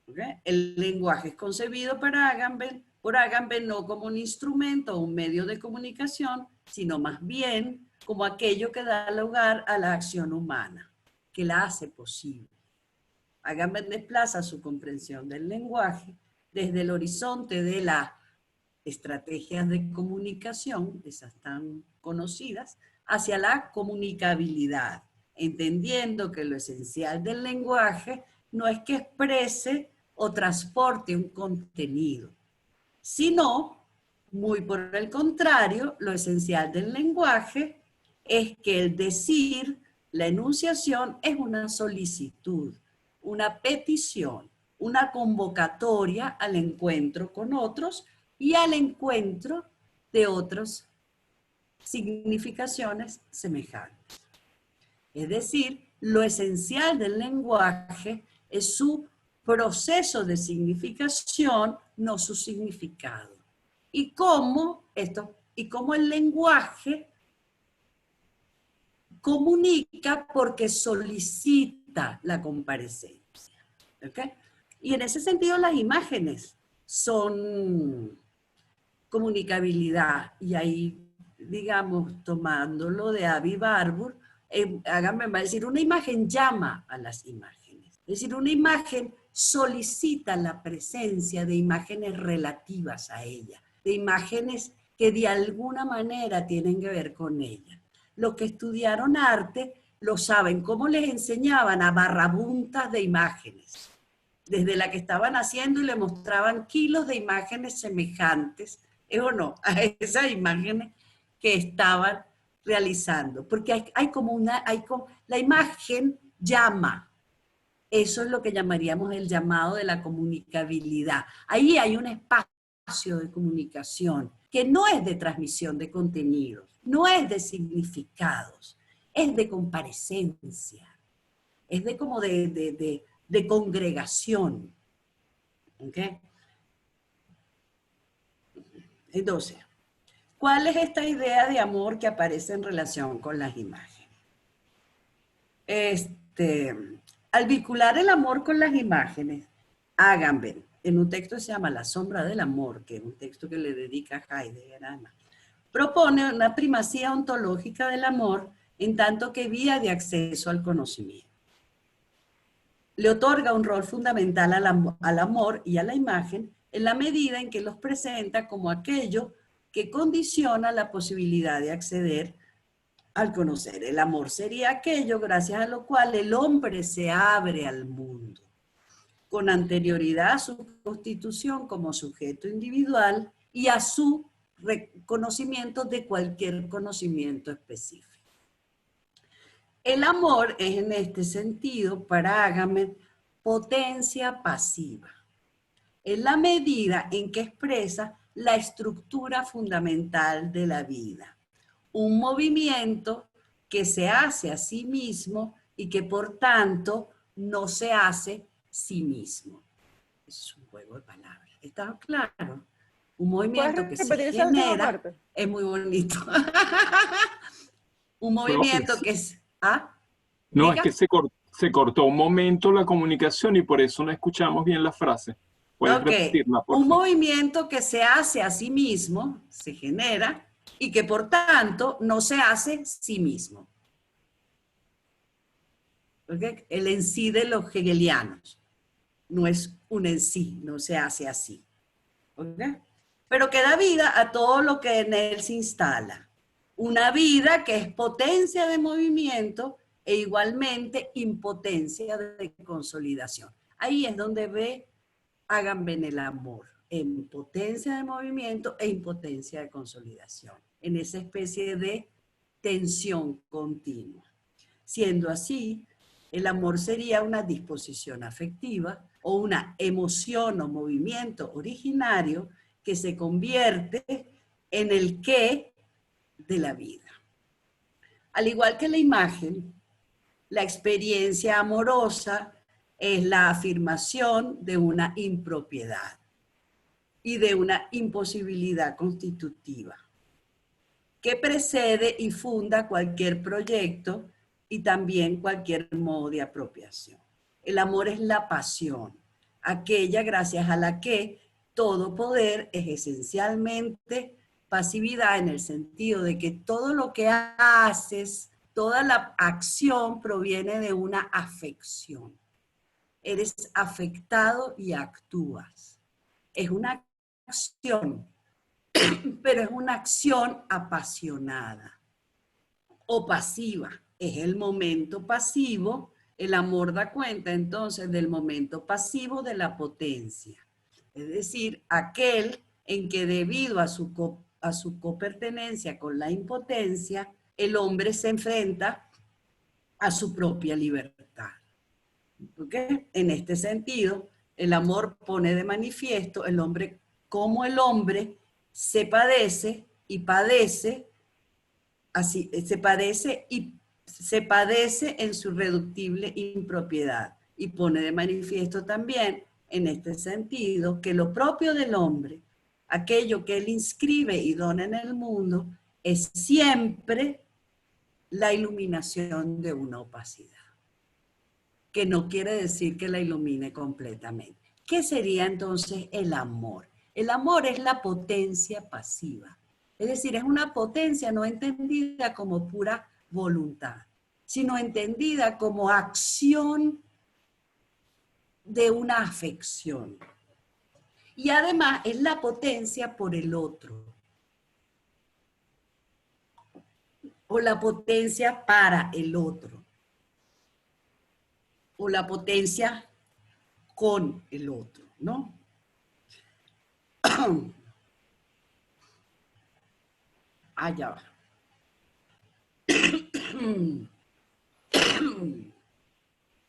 ¿Okay? El lenguaje es concebido por Agamben no como un instrumento o un medio de comunicación, sino más bien como aquello que da lugar a la acción humana, que la hace posible. Agamben desplaza su comprensión del lenguaje desde el horizonte de las estrategias de comunicación, esas tan conocidas, hacia la comunicabilidad, entendiendo que lo esencial del lenguaje no es que exprese o transporte un contenido, sino, muy por el contrario, lo esencial del lenguaje es que el decir, la enunciación es una solicitud, una petición, una convocatoria al encuentro con otros y al encuentro de otras significaciones semejantes. Es decir, lo esencial del lenguaje es su proceso de significación, no su significado. Y cómo el lenguaje comunica porque solicita la comparecencia. ¿Okay? Y en ese sentido las imágenes son comunicabilidad. Y ahí, digamos, tomándolo de Avi Barbour, háganme va a decir, una imagen llama a las imágenes. Es decir, una imagen solicita la presencia de imágenes relativas a ella, de imágenes que de alguna manera tienen que ver con ella. Los que estudiaron arte lo saben, cómo les enseñaban a barrabuntas de imágenes, desde la que estaban haciendo y le mostraban kilos de imágenes semejantes, ¿es o no?, a esas imágenes que estaban realizando, porque la imagen llama. Eso es lo que llamaríamos el llamado de la comunicabilidad. Ahí hay un espacio de comunicación que no es de transmisión de contenidos, no es de significados, es de comparecencia, es de como de congregación. ¿Okay? Entonces, ¿cuál es esta idea de amor que aparece en relación con las imágenes? Al vincular el amor con las imágenes, Agamben, en un texto que se llama La sombra del amor, que es un texto que le dedica a Heidegger, propone una primacía ontológica del amor en tanto que vía de acceso al conocimiento. Le otorga un rol fundamental al amor y a la imagen en la medida en que los presenta como aquello que condiciona la posibilidad de acceder al conocer. El amor sería aquello gracias a lo cual el hombre se abre al mundo, con anterioridad a su constitución como sujeto individual y a su reconocimiento de cualquier conocimiento específico. El amor es en este sentido, para Agamben, potencia pasiva, en la medida en que expresa la estructura fundamental de la vida, un movimiento que se hace a sí mismo y que por tanto no se hace sí mismo. Es un juego de palabras. ¿Está claro? Un movimiento que se genera, es muy bonito. Un movimiento que es... ¿Ah? No, ¿Diga? es que se cortó un momento la comunicación y por eso no escuchamos bien la frase. ¿Puedes repetirla, por favor? Un movimiento que se hace a sí mismo, se genera, y que por tanto no se hace sí mismo. ¿Okay? El en sí de los hegelianos no es un en sí, no se hace así. ¿Okay? Pero que da vida a todo lo que en él se instala. Una vida que es potencia de movimiento e igualmente impotencia de consolidación. Ahí es donde ve Agamben el amor, en potencia de movimiento e impotencia de consolidación, en esa especie de tensión continua. Siendo así, el amor sería una disposición afectiva o una emoción o movimiento originario que se convierte en el qué de la vida. Al igual que la imagen, la experiencia amorosa es la afirmación de una impropiedad y de una imposibilidad constitutiva que precede y funda cualquier proyecto y también cualquier modo de apropiación. El amor es la pasión, aquella gracias a la que todo poder es esencialmente pasividad, en el sentido de que todo lo que haces, toda la acción proviene de una afección. Eres afectado y actúas. Es una acción, pero es una acción apasionada o pasiva. Es el momento pasivo. El amor da cuenta entonces del momento pasivo de la potencia. Es decir, aquel en que debido a su copertenencia con la impotencia, el hombre se enfrenta a su propia libertad. ¿Okay? En este sentido, el amor pone de manifiesto el hombre, cómo el hombre se padece y padece, así, se padece en su reductible impropiedad, y pone de manifiesto también en este sentido que lo propio del hombre, aquello que él inscribe y dona en el mundo, es siempre la iluminación de una opacidad, que no quiere decir que la ilumine completamente. ¿Qué sería entonces el amor? El amor es la potencia pasiva, es decir, es una potencia no entendida como pura voluntad, sino entendida como acción de una afección. Y además es la potencia por el otro, o la potencia para el otro, o la potencia con el otro, ¿no? Allá va.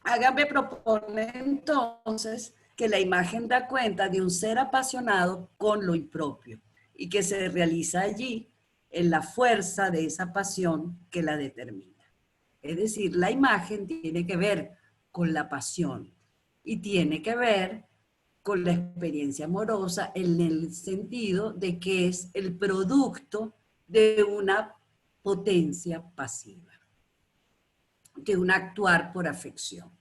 Agamben propone entonces que la imagen da cuenta de un ser apasionado con lo impropio y que se realiza allí en la fuerza de esa pasión que la determina. Es decir, la imagen tiene que ver con la pasión y tiene que ver con la experiencia amorosa en el sentido de que es el producto de una potencia pasiva, de un actuar por afección.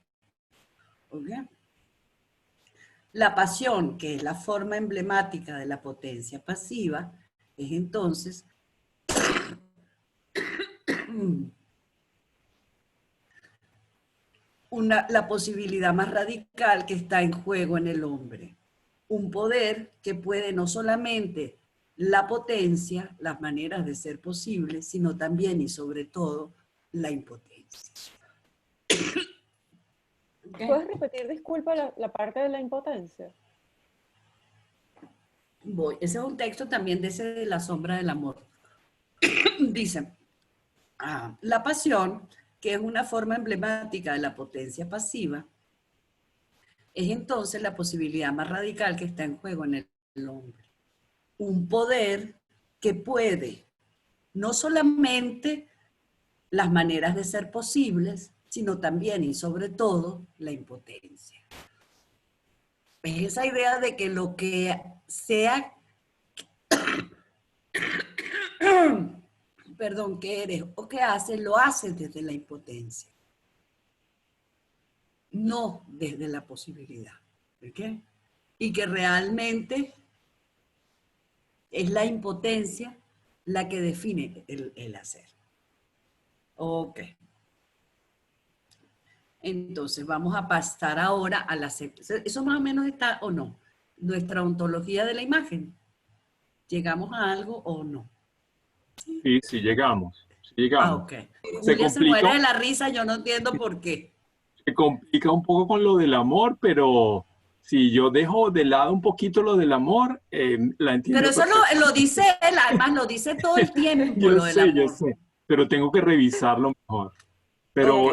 ¿Okay? La pasión, que es la forma emblemática de la potencia pasiva, es entonces la posibilidad más radical que está en juego en el hombre. Un poder que puede no solamente la potencia, las maneras de ser posibles, sino también y sobre todo la impotencia. ¿Okay? ¿Puedes repetir, disculpa, la parte de la impotencia? Voy. Ese es un texto también de ese de La sombra del amor. Dice, la pasión, que es una forma emblemática de la potencia pasiva, es entonces la posibilidad más radical que está en juego en el hombre. Un poder que puede no solamente las maneras de ser posibles, sino también y sobre todo la impotencia. Es esa idea de que lo que sea, perdón, que eres o que haces, lo haces desde la impotencia, no desde la posibilidad. ¿Okay? Y que realmente es la impotencia la que define el hacer. Ok. Entonces vamos a pasar ahora a la... ¿Eso más o menos está o no? Nuestra ontología de la imagen. ¿Llegamos a algo o no? Sí, sí llegamos. Sí Ah, llegamos. ok. Se Julia se muere complica, de la risa, yo no entiendo por qué. se complica un poco con lo del amor, pero si yo dejo de lado un poquito lo del amor, la Pero entiendo eso perfectamente. lo dice él, además lo dice todo el tiempo, lo del Yo amor. sé, pero tengo que revisarlo mejor. Ok, Pero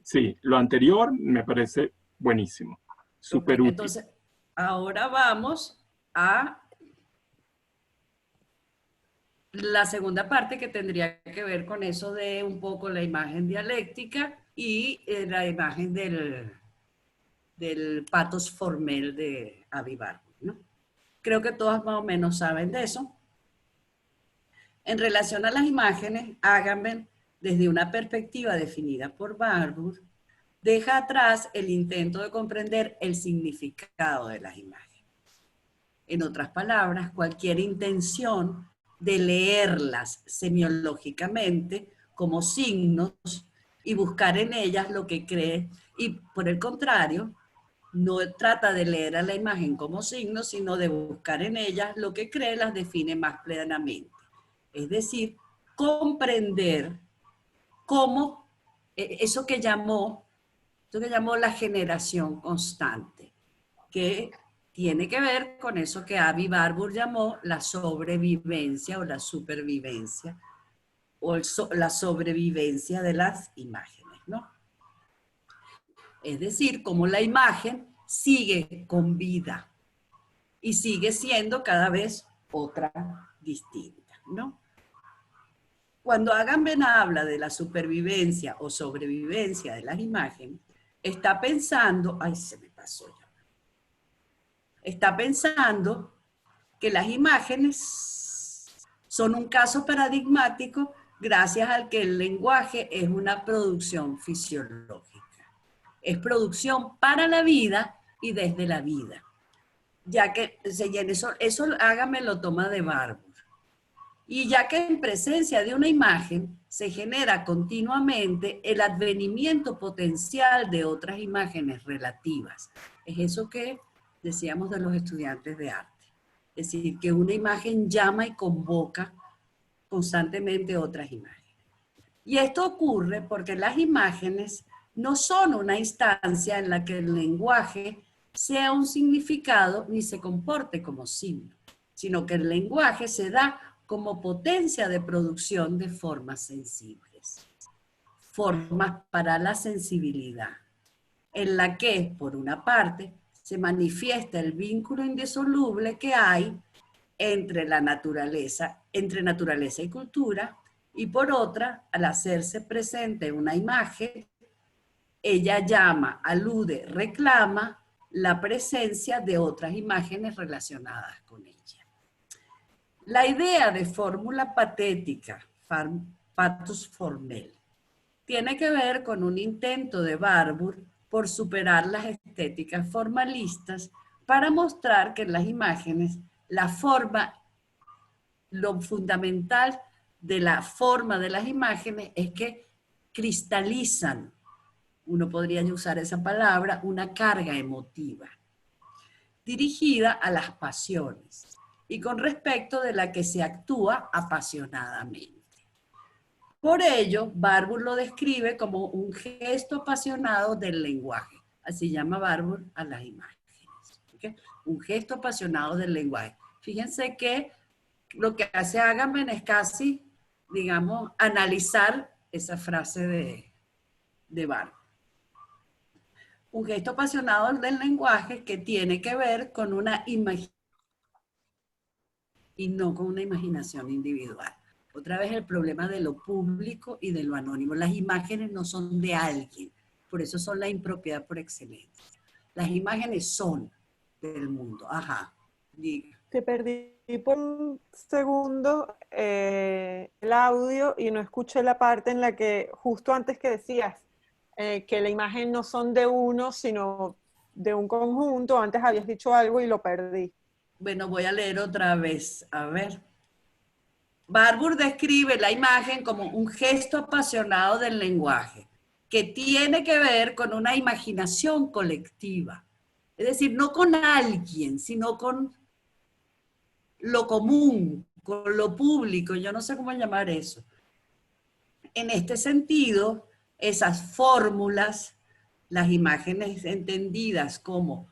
sí, lo anterior me parece buenísimo, ok. súper útil. Entonces, ahora vamos a la segunda parte que tendría que ver con eso de un poco la imagen dialéctica y la imagen del pathos formel de Avi Barbour, ¿no? Creo que todas más o menos saben de eso. En relación a las imágenes, Agamben, desde una perspectiva definida por Barbour, deja atrás el intento de comprender el significado de las imágenes. En otras palabras, cualquier intención de leerlas semiológicamente como signos y buscar en ellas lo que cree, y por el contrario, no trata de leer a la imagen como signos, sino de buscar en ellas lo que cree las define más plenamente. Es decir, comprender cómo eso que llamó la generación constante, que tiene que ver con eso que Avi Barbour llamó la sobrevivencia o la supervivencia, o la sobrevivencia de las imágenes, ¿no? Es decir, cómo la imagen sigue con vida y sigue siendo cada vez otra distinta, ¿no? Cuando Agamben habla de la supervivencia o sobrevivencia de las imágenes, está pensando, ay, se me pasó ya, está pensando que las imágenes son un caso paradigmático gracias al que el lenguaje es una producción fisiológica. Es producción para la vida y desde la vida. Ya que eso Hágame lo toma de Barbour. Y ya que en presencia de una imagen se genera continuamente el advenimiento potencial de otras imágenes relativas. Es eso que decíamos de los estudiantes de arte. Es decir, que una imagen llama y convoca constantemente otras imágenes. Y esto ocurre porque las imágenes no son una instancia en la que el lenguaje sea un significado ni se comporte como signo, sino que el lenguaje se da como potencia de producción de formas sensibles, formas para la sensibilidad, en la que, por una parte, se manifiesta el vínculo indisoluble que hay entre naturaleza y cultura, y por otra, al hacerse presente una imagen, ella llama, alude, reclama la presencia de otras imágenes relacionadas con ella. La idea de fórmula patética, pathos formel, tiene que ver con un intento de Barbour por superar las estéticas formalistas para mostrar que en las imágenes la forma, lo fundamental de la forma de las imágenes es que cristalizan, uno podría usar esa palabra, una carga emotiva dirigida a las pasiones y con respecto de la que se actúa apasionadamente. Por ello, Barbour lo describe como un gesto apasionado del lenguaje. Así llama Barbour a las imágenes. ¿Okay? Un gesto apasionado del lenguaje. Fíjense que lo que hace Agamben es casi, digamos, analizar esa frase de Barbour. Un gesto apasionado del lenguaje que tiene que ver con una imaginación y no con una imaginación individual. Otra vez el problema de lo público y de lo anónimo. Las imágenes no son de alguien, por eso son la impropiedad por excelencia. Las imágenes son del mundo. Ajá, diga. Te perdí por un segundo el audio y no escuché la parte en la que justo antes que decías que la imagen no son de uno, sino de un conjunto. Antes habías dicho algo y lo perdí. Bueno, voy a leer otra vez. A ver. Barbour describe la imagen como un gesto apasionado del lenguaje, que tiene que ver con una imaginación colectiva. Es decir, no con alguien, sino con lo común, con lo público, yo no sé cómo llamar eso. En este sentido, esas fórmulas, las imágenes entendidas como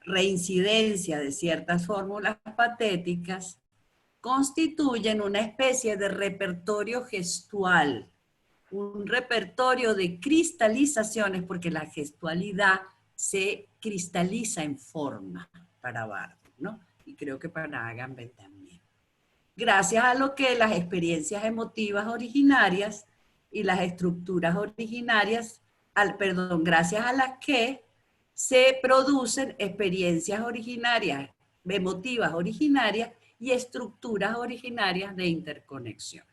reincidencia de ciertas fórmulas patéticas, constituyen una especie de repertorio gestual, un repertorio de cristalizaciones, porque la gestualidad se cristaliza en forma para Barbour, ¿no? Y creo que para Agamben también. Gracias a lo que las experiencias emotivas originarias y las estructuras originarias, gracias a las que se producen experiencias originarias, emotivas originarias y estructuras originarias de interconexión.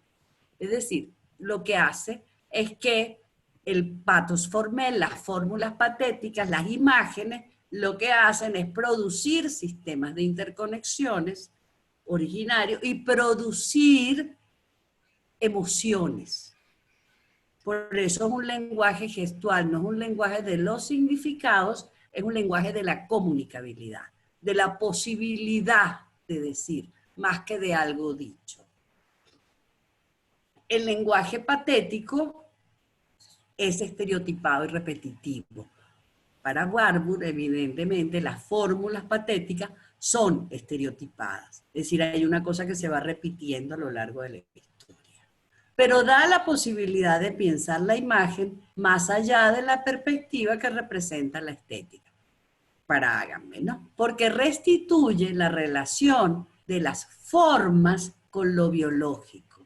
Es decir, lo que hace es que el pathos formel, las fórmulas patéticas, las imágenes, lo que hacen es producir sistemas de interconexiones originarios y producir emociones. Por eso es un lenguaje gestual, no es un lenguaje de los significados, es un lenguaje de la comunicabilidad, de la posibilidad de decir, más que de algo dicho. El lenguaje patético es estereotipado y repetitivo. Para Barbour, evidentemente, las fórmulas patéticas son estereotipadas. Es decir, hay una cosa que se va repitiendo a lo largo de la historia. Pero da la posibilidad de pensar la imagen más allá de la perspectiva que representa la estética. Para Agamben, ¿no? Porque restituye la relación de las formas con lo biológico.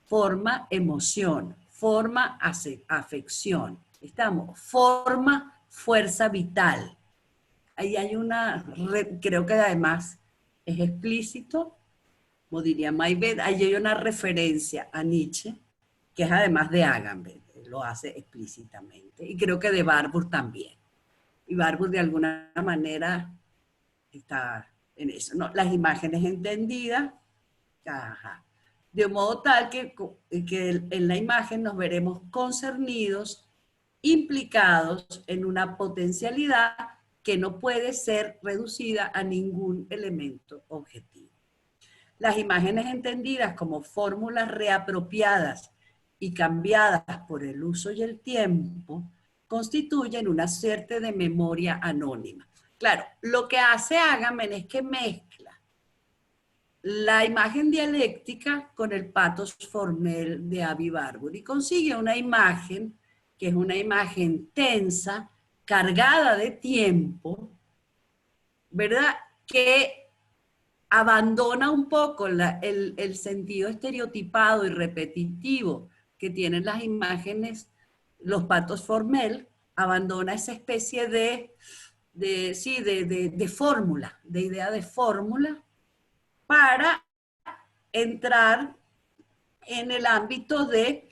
Forma, emoción. Forma, afección. Forma, fuerza vital. Ahí hay creo que además es explícito, como diría Maybeth, ahí hay una referencia a Nietzsche, que es además de Agamben, lo hace explícitamente. Y creo que de Barbour también. Y Barbour de alguna manera está en eso, ¿no? Las imágenes entendidas, ajá. De modo tal que en la imagen nos veremos concernidos, implicados en una potencialidad que no puede ser reducida a ningún elemento objetivo. Las imágenes entendidas como fórmulas reapropiadas y cambiadas por el uso y el tiempo constituyen una suerte de memoria anónima. Claro, lo que hace Agamben es que mezcla la imagen dialéctica con el pathos formel de Aby Barbour y consigue una imagen que es una imagen tensa, cargada de tiempo, ¿verdad? Que abandona un poco el sentido estereotipado y repetitivo que tienen las imágenes, los pathos formel, abandona esa especie de fórmula, de idea de fórmula, para entrar en el ámbito de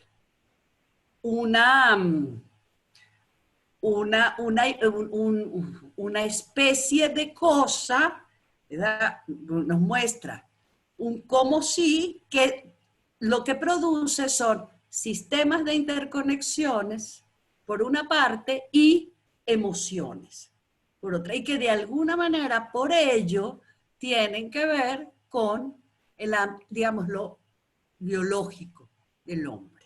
una especie de cosa, ¿verdad? Nos muestra un como si, que lo que produce son sistemas de interconexiones, por una parte, y emociones, por otra, y que de alguna manera, por ello, tienen que ver con digamos, lo biológico del hombre.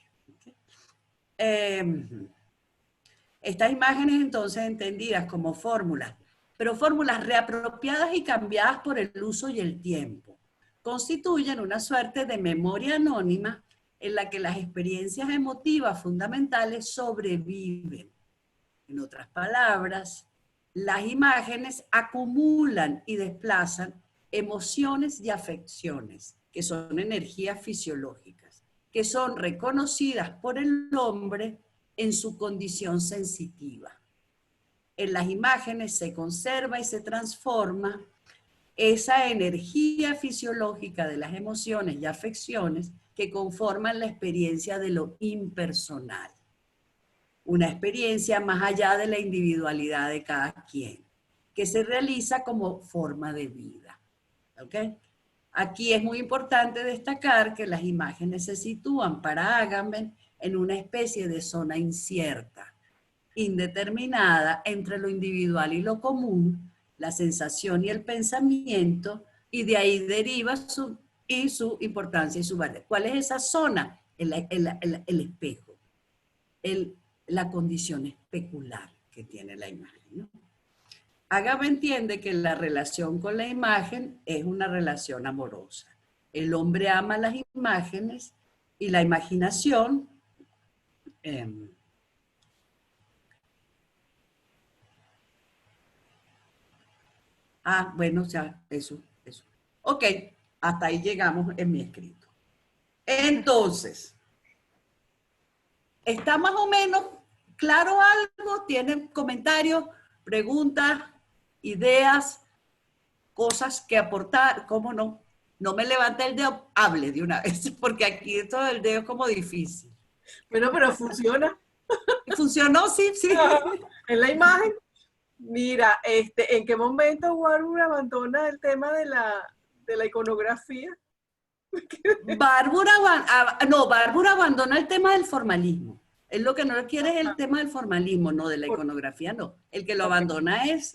Estas imágenes entonces entendidas como fórmulas, pero fórmulas reapropiadas y cambiadas por el uso y el tiempo, constituyen una suerte de memoria anónima en la que las experiencias emotivas fundamentales sobreviven. En otras palabras, las imágenes acumulan y desplazan emociones y afecciones, que son energías fisiológicas, que son reconocidas por el hombre en su condición sensitiva. En las imágenes se conserva y se transforma esa energía fisiológica de las emociones y afecciones que conforman la experiencia de lo impersonal. Una experiencia más allá de la individualidad de cada quien, que se realiza como forma de vida. ¿Ok? Aquí es muy importante destacar que las imágenes se sitúan para Agamben en una especie de zona incierta, indeterminada entre lo individual y lo común, la sensación y el pensamiento, y de ahí deriva su y su importancia y su valor. ¿Cuál es esa zona? El espejo, la condición especular que tiene la imagen, ¿no? Agamben entiende que la relación con la imagen es una relación amorosa. El hombre ama las imágenes y la imaginación bueno, ya, eso. Ok, hasta ahí llegamos en mi escrito. Entonces, ¿está más o menos claro algo? ¿Tienen comentarios, preguntas, ideas, cosas que aportar? ¿Cómo no? No me levante el dedo, hable de una vez, porque aquí esto del dedo es como difícil. Bueno, pero funciona. ¿Funcionó? Sí, sí. En la imagen. Mira, ¿en qué momento Warburg abandona el tema de la iconografía? Bárbara abandona el tema del formalismo. Él lo que no quiere es el tema del formalismo, no de la iconografía, no. El que lo abandona es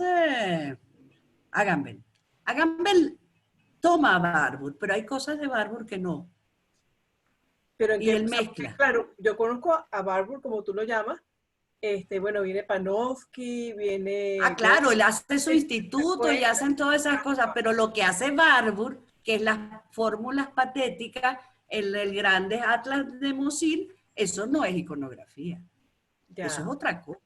Agamben. Agamben toma a Barbour, pero hay cosas de Barbour que no. Pero y él mezcla. Claro, yo conozco a Barbour, como tú lo llamas. Bueno, viene Panofsky, viene... Claro, él hace su instituto y hacen todas esas cosas, pero lo que hace Barbour, que es las fórmulas patéticas, el grande Atlas de Mosil, eso no es iconografía. Ya. Eso es otra cosa.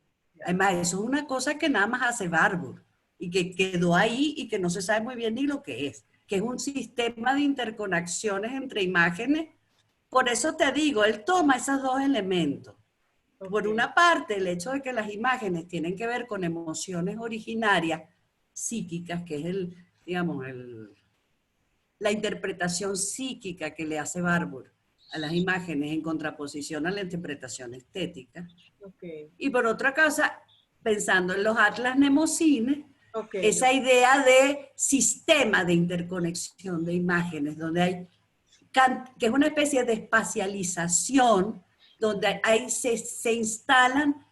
Además, eso es una cosa que nada más hace Barbour y que quedó ahí y que no se sabe muy bien ni lo que es un sistema de interconexiones entre imágenes. Por eso te digo, él toma esos dos elementos. Okay. Por una parte, el hecho de que las imágenes tienen que ver con emociones originarias, psíquicas, que es la interpretación psíquica que le hace Barbour a las imágenes en contraposición a la interpretación estética. Okay. Y por otra cosa, pensando en los atlas mnemosines, esa idea de sistema de interconexión de imágenes, donde hay, que es una especie de espacialización, donde se instalan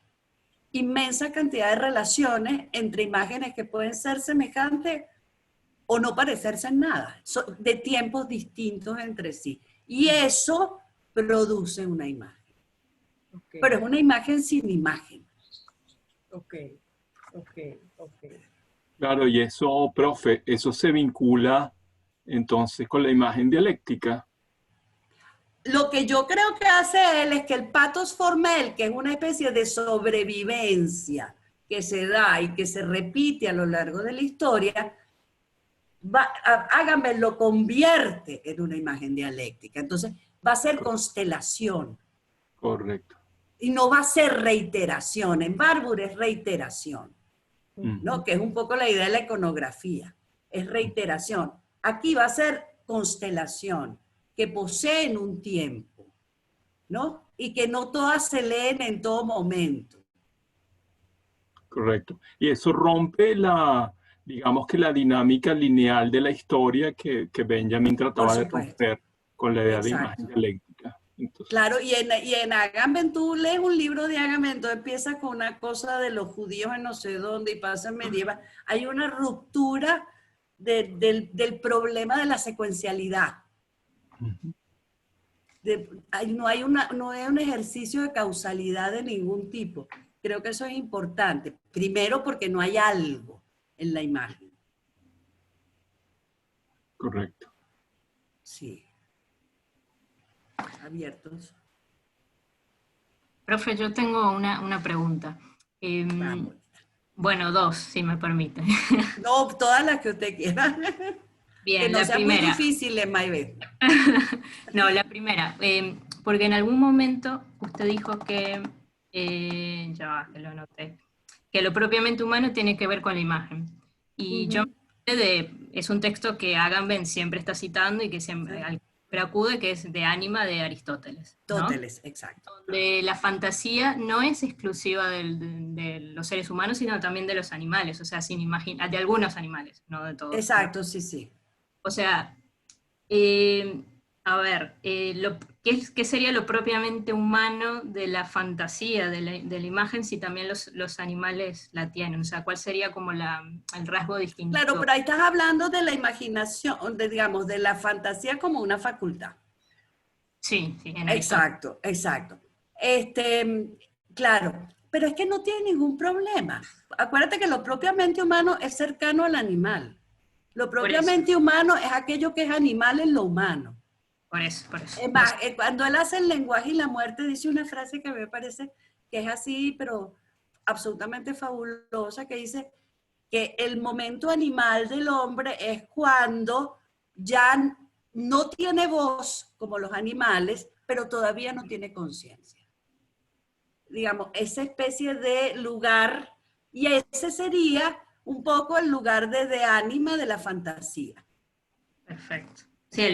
inmensa cantidad de relaciones entre imágenes que pueden ser semejantes o no parecerse en nada, de tiempos distintos entre sí. Y eso produce una imagen. Okay. Pero es una imagen sin imagen. Ok. Claro, y eso, profe, eso se vincula entonces con la imagen dialéctica. Lo que yo creo que hace él es que el pathos formel, que es una especie de sobrevivencia que se da y que se repite a lo largo de la historia, Agamben lo convierte en una imagen dialéctica. Entonces va a ser constelación. Correcto. Y no va a ser reiteración. En Barbour es reiteración, ¿no? Que es un poco la idea de la iconografía. Es reiteración. Aquí va a ser constelación, que poseen un tiempo, ¿no? Y que no todas se leen en todo momento. Correcto. Y eso rompe digamos que la dinámica lineal de la historia que Benjamin trataba de romper con la idea de imagen dialéctica. Entonces, claro, y en Agamben, tú lees un libro de Agamben, tú empiezas con una cosa de los judíos en no sé dónde y pasa en medieval. Hay una ruptura del problema de la secuencialidad. No hay un ejercicio de causalidad de ningún tipo. Creo que eso es importante. Primero porque no hay algo en la imagen. Correcto. Sí. Abiertos. Profe, yo tengo una pregunta. Bueno, dos, si me permite. No, todas las que usted quiera. Bien, que no la sea primera. muy difícil, Maybeth. No, la primera. Porque en algún momento usted dijo que, ya va, que lo anoté, que lo propiamente humano tiene que ver con la imagen. Y yo es un texto que Agamben siempre está citando y que siempre acude, que es de Ánima de Aristóteles, ¿no? Aristóteles, exacto. Donde la fantasía no es exclusiva de los seres humanos, sino también de los animales, o sea, de algunos animales, no de todos. Exacto, sí, sí. O sea, a ver, ¿qué sería lo propiamente humano de la fantasía, de la imagen, si también los animales la tienen? O sea, ¿cuál sería como el rasgo distintivo? Claro, pero ahí estás hablando de la imaginación, digamos, de la fantasía como una facultad. Sí, sí, en Aristóteles. Exacto, exacto. Claro, pero es que no tiene ningún problema. Acuérdate que lo propiamente humano es cercano al animal. Lo propiamente humano es aquello que es animal en lo humano. Por eso, por eso. Es más, cuando él hace el lenguaje y la muerte, dice una frase que me parece que es así, pero absolutamente fabulosa, que dice que el momento animal del hombre es cuando ya no tiene voz como los animales, pero todavía no tiene conciencia. Digamos, esa especie de lugar, y ese sería un poco el lugar de ánima de la fantasía. Perfecto. Sí,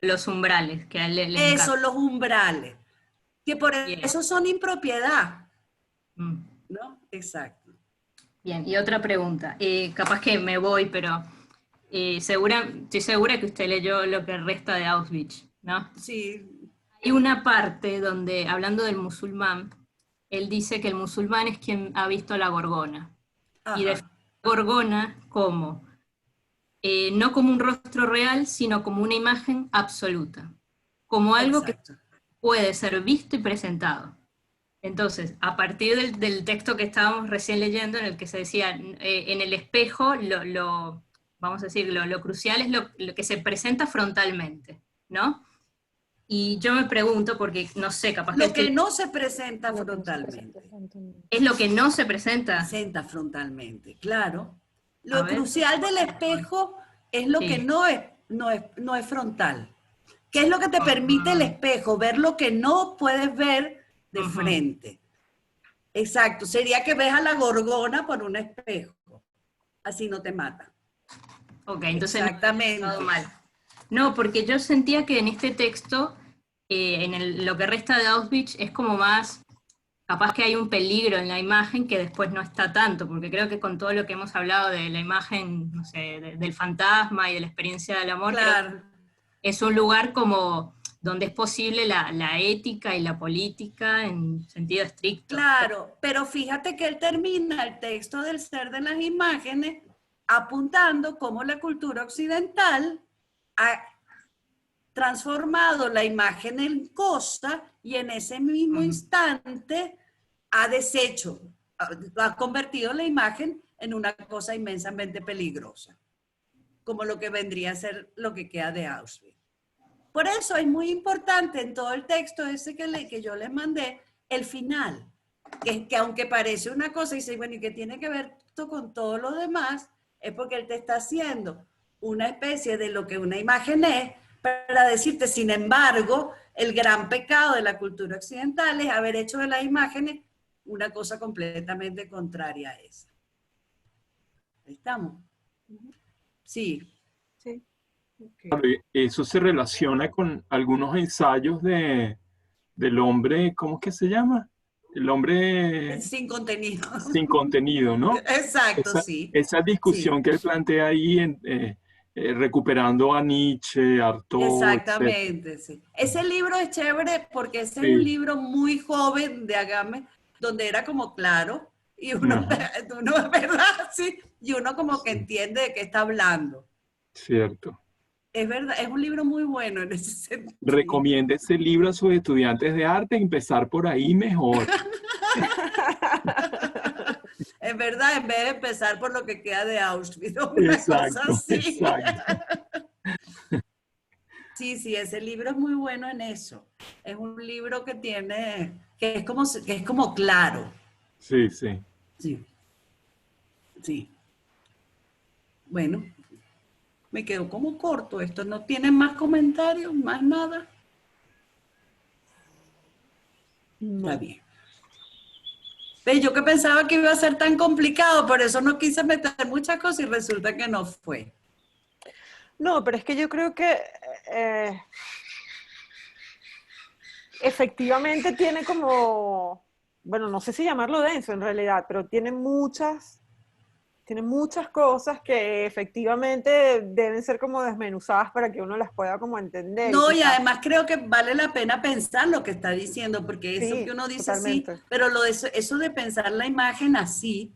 los umbrales, que a él le Eso, encanta. los umbrales, que por Bien. eso son impropiedad, Mm. ¿no? Exacto. Bien, y otra pregunta. Capaz que me voy, pero estoy segura que usted leyó Lo que resta de Auschwitz, ¿no? Sí. Hay una parte donde, hablando del musulmán, él dice que el musulmán es quien ha visto la gorgona. Ajá. Y define la gorgona como, no como un rostro real, sino como una imagen absoluta. Como algo Exacto. que puede ser visto y presentado. Entonces, a partir del texto que estábamos recién leyendo, en el que se decía, en el espejo, vamos a decir, lo crucial es lo que se presenta frontalmente, ¿no? Y yo me pregunto, porque no sé, capaz Lo que que no se presenta Lo que no se frontalmente. presenta frontalmente. es lo que no se presenta. Presenta frontalmente, claro. A Lo ver. crucial del espejo es lo Sí. que no es frontal. ¿Qué es lo que te permite el espejo? Ver lo que no puedes ver de Ujú. frente. Exacto. Sería que ves a la gorgona por un espejo. Así no te mata. Ok, entonces no he Exactamente. pensado mal. No, porque yo sentía que en este texto, lo que resta de Auschwitz, es como más, capaz que hay un peligro en la imagen que después no está tanto, porque creo que con todo lo que hemos hablado de la imagen, no sé, del fantasma y de la experiencia del amor, creo que Claro. es un lugar como donde es posible la ética y la política en sentido estricto. Claro, pero fíjate que él termina el texto del ser de las imágenes apuntando cómo la cultura occidental ha transformado la imagen en cosa y en ese mismo Ujú. instante ha deshecho, ha convertido la imagen en una cosa inmensamente peligrosa, como lo que vendría a ser lo que queda de Auschwitz. Por eso es muy importante en todo el texto ese que yo les mandé, el final, que aunque parece una cosa y dice, bueno, ¿y qué tiene que ver esto con todo lo demás? Es porque él te está haciendo una especie de lo que una imagen es, para decirte, sin embargo, el gran pecado de la cultura occidental es haber hecho de las imágenes una cosa completamente contraria a esa. ¿Ahí estamos? Sí. Sí. Okay. Claro, y eso se relaciona con algunos ensayos del hombre, ¿cómo es que se llama? El hombre Sin contenido. sin contenido, ¿no? Exacto, sí. Esa discusión Sí. que él plantea ahí, recuperando a Nietzsche, Artaud, etc. Exactamente, sí. Ese libro es chévere porque ese es un Sí. libro muy joven de Agame, donde era como claro, y uno, Ajá. uno ¿verdad? Sí, y uno como que Sí. entiende de qué está hablando. Cierto. Es verdad, es un libro muy bueno en ese sentido. Recomienda ese libro a sus estudiantes de arte, empezar por ahí mejor. Es verdad, en vez de empezar por lo que queda de Auschwitz, o una cosa Exacto, así. exacto. Sí, sí, ese libro es muy bueno en eso. Es un libro que tiene, que es como claro. Sí, sí. Sí, sí. Bueno, me quedó como corto esto. ¿No tiene más comentarios, más nada? No. Está bien. Ve, yo que pensaba que iba a ser tan complicado, por eso no quise meter muchas cosas y resulta que no fue. No, pero es que yo creo que efectivamente tiene como, bueno, no sé si llamarlo denso en realidad, pero tiene Tiene muchas cosas que efectivamente deben ser como desmenuzadas para que uno las pueda como entender. No, y quizás- además creo que vale la pena pensar lo que está diciendo, porque eso Sí, que uno dice totalmente. sí, pero eso de pensar la imagen así,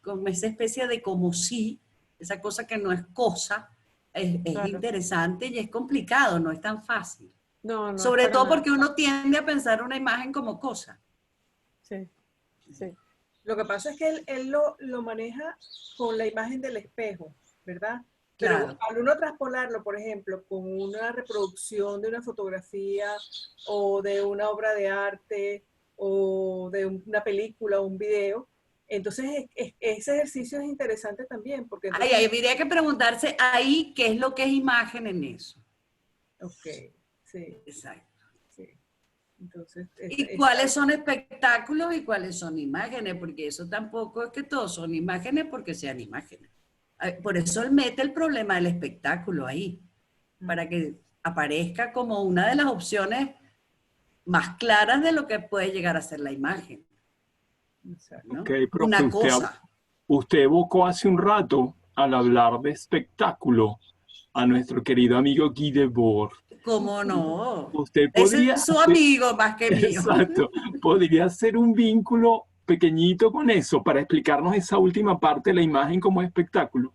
como esa especie de como sí, esa cosa que no es cosa, es Claro. interesante y es complicado, no es tan fácil. No, no es Sobre para todo nada. porque uno tiende a pensar una imagen como cosa. Sí, sí. Lo que pasa es que él lo maneja con la imagen del espejo, ¿verdad? Pero Claro. al uno traspolarlo, por ejemplo, con una reproducción de una fotografía o de una obra de arte o de una película o un video, entonces ese ejercicio es interesante también, porque entonces... Ahí habría que preguntarse ahí qué es lo que es imagen en eso. Ok, sí, Exacto. sí. Entonces, ¿Y cuáles son espectáculos y cuáles son imágenes? Porque eso tampoco es que todos son imágenes porque sean imágenes. Por eso él mete el problema del espectáculo ahí, para que aparezca como una de las opciones más claras de lo que puede llegar a ser la imagen, ¿no? Ok, profe, Una cosa. usted evocó hace un rato, al hablar de espectáculo, a nuestro querido amigo Guy Debord. ¿Cómo no? Usted Ese podría es su hacer, amigo más que mío. exacto, podría hacer un vínculo pequeñito con eso para explicarnos esa última parte de la imagen como espectáculo.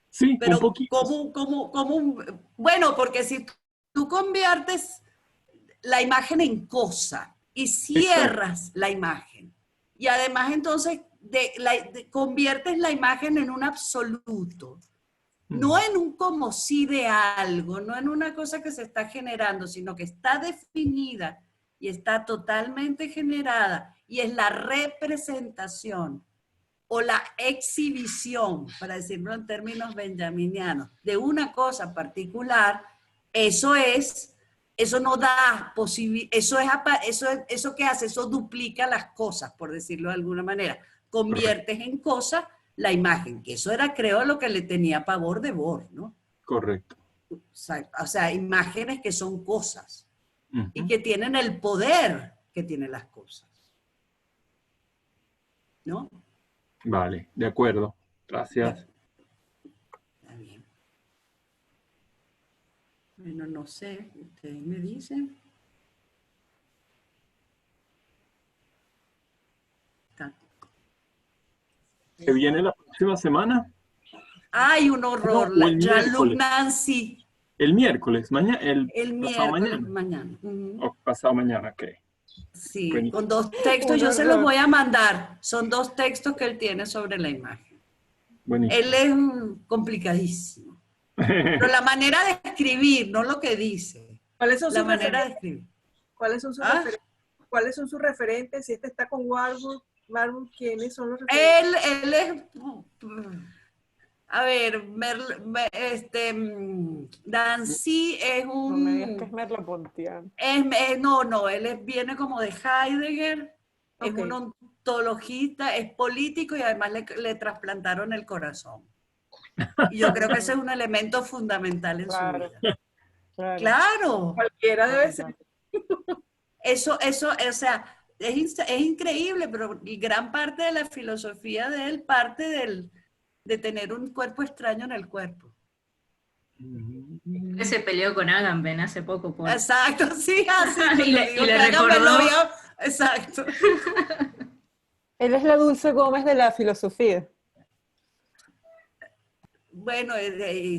Sí, un Pero poquito. bueno, porque si tú conviertes la imagen en cosa y Exacto. cierras la imagen, y además entonces conviertes la imagen en un absoluto, no en un como si de algo, no en una cosa que se está generando, sino que está definida y está totalmente generada y es la representación o la exhibición, para decirlo en términos benjaminianos, de una cosa particular, eso no da posibilidad, eso que hace, eso duplica las cosas, por decirlo de alguna manera. Conviertes en cosa la imagen, que eso era, creo, lo que le tenía pavor de Bor, ¿no? Correcto. O sea, imágenes que son cosas y Ujú. que tienen el poder que tienen las cosas, ¿no? Vale, de acuerdo. Gracias. Está bien. Bueno, no sé, ustedes me dicen. Está. ¿Se viene la próxima semana? Ay, un No, horror, o el Jean-Luc miércoles. Nancy, El miércoles, mañana, el el pasado miércoles mañana. mañana. Ujú. O pasado mañana, ok. Sí, con Buenísimo. 2 textos, Un yo se los horror. voy a mandar. Son 2 textos que él tiene sobre la imagen. Él Buenísimo. es complicadísimo. Pero la manera de escribir, no lo que dice, ¿Cuáles son la sus manera de referentes? escribir. ¿Cuáles son sus ¿Ah? referentes? ¿Cuáles son sus referentes? Si este está con Warburg, ¿quiénes son los referentes? Él es, a ver, Dancy es No me digas que es un, Merleau-Ponty. no, viene como de Heidegger, es Ok. un ontologista, es político y además le trasplantaron el corazón. Y yo creo que ese es un elemento fundamental en su Claro, vida. claro. Claro, Cualquiera debe Claro, ser. claro. o sea, es increíble, pero gran parte de la filosofía de él parte de tener un cuerpo extraño en el cuerpo. Él se peleó con Agamben hace poco por... Exacto, sí, así, y cuando le, digo y le que hágame lo recordó... había, exacto. Él es la Dulce Gómez de la filosofía. Bueno,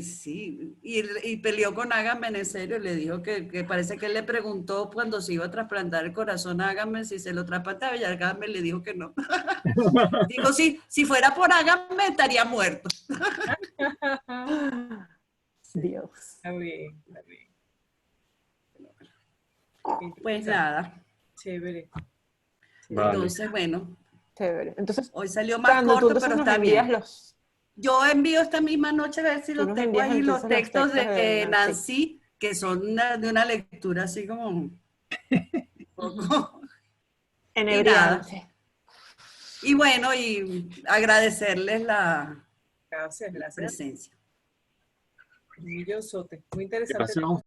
sí, y peleó con Agamben en serio, le dijo que parece que él le preguntó cuando se iba a trasplantar el corazón a Agamben si se lo trasplantaba y Agamben le dijo que no. Dijo, sí, si fuera por Agamben estaría muerto. Dios. Está bien, está bien. Pues nada, Chévere. Vale. entonces bueno, Chévere. Entonces, hoy salió más cuando tú corto, entonces pero nos está envías bien. Yo envío esta misma noche a ver si tú los nos tengo envías ahí, los entonces los textos textos de de Nancy. Nancy, que son de una lectura así como un poco. Y nada. Enebriante. Y bueno, y agradecerles la Gracias, gracias. presencia. Muy interesante. Gracias a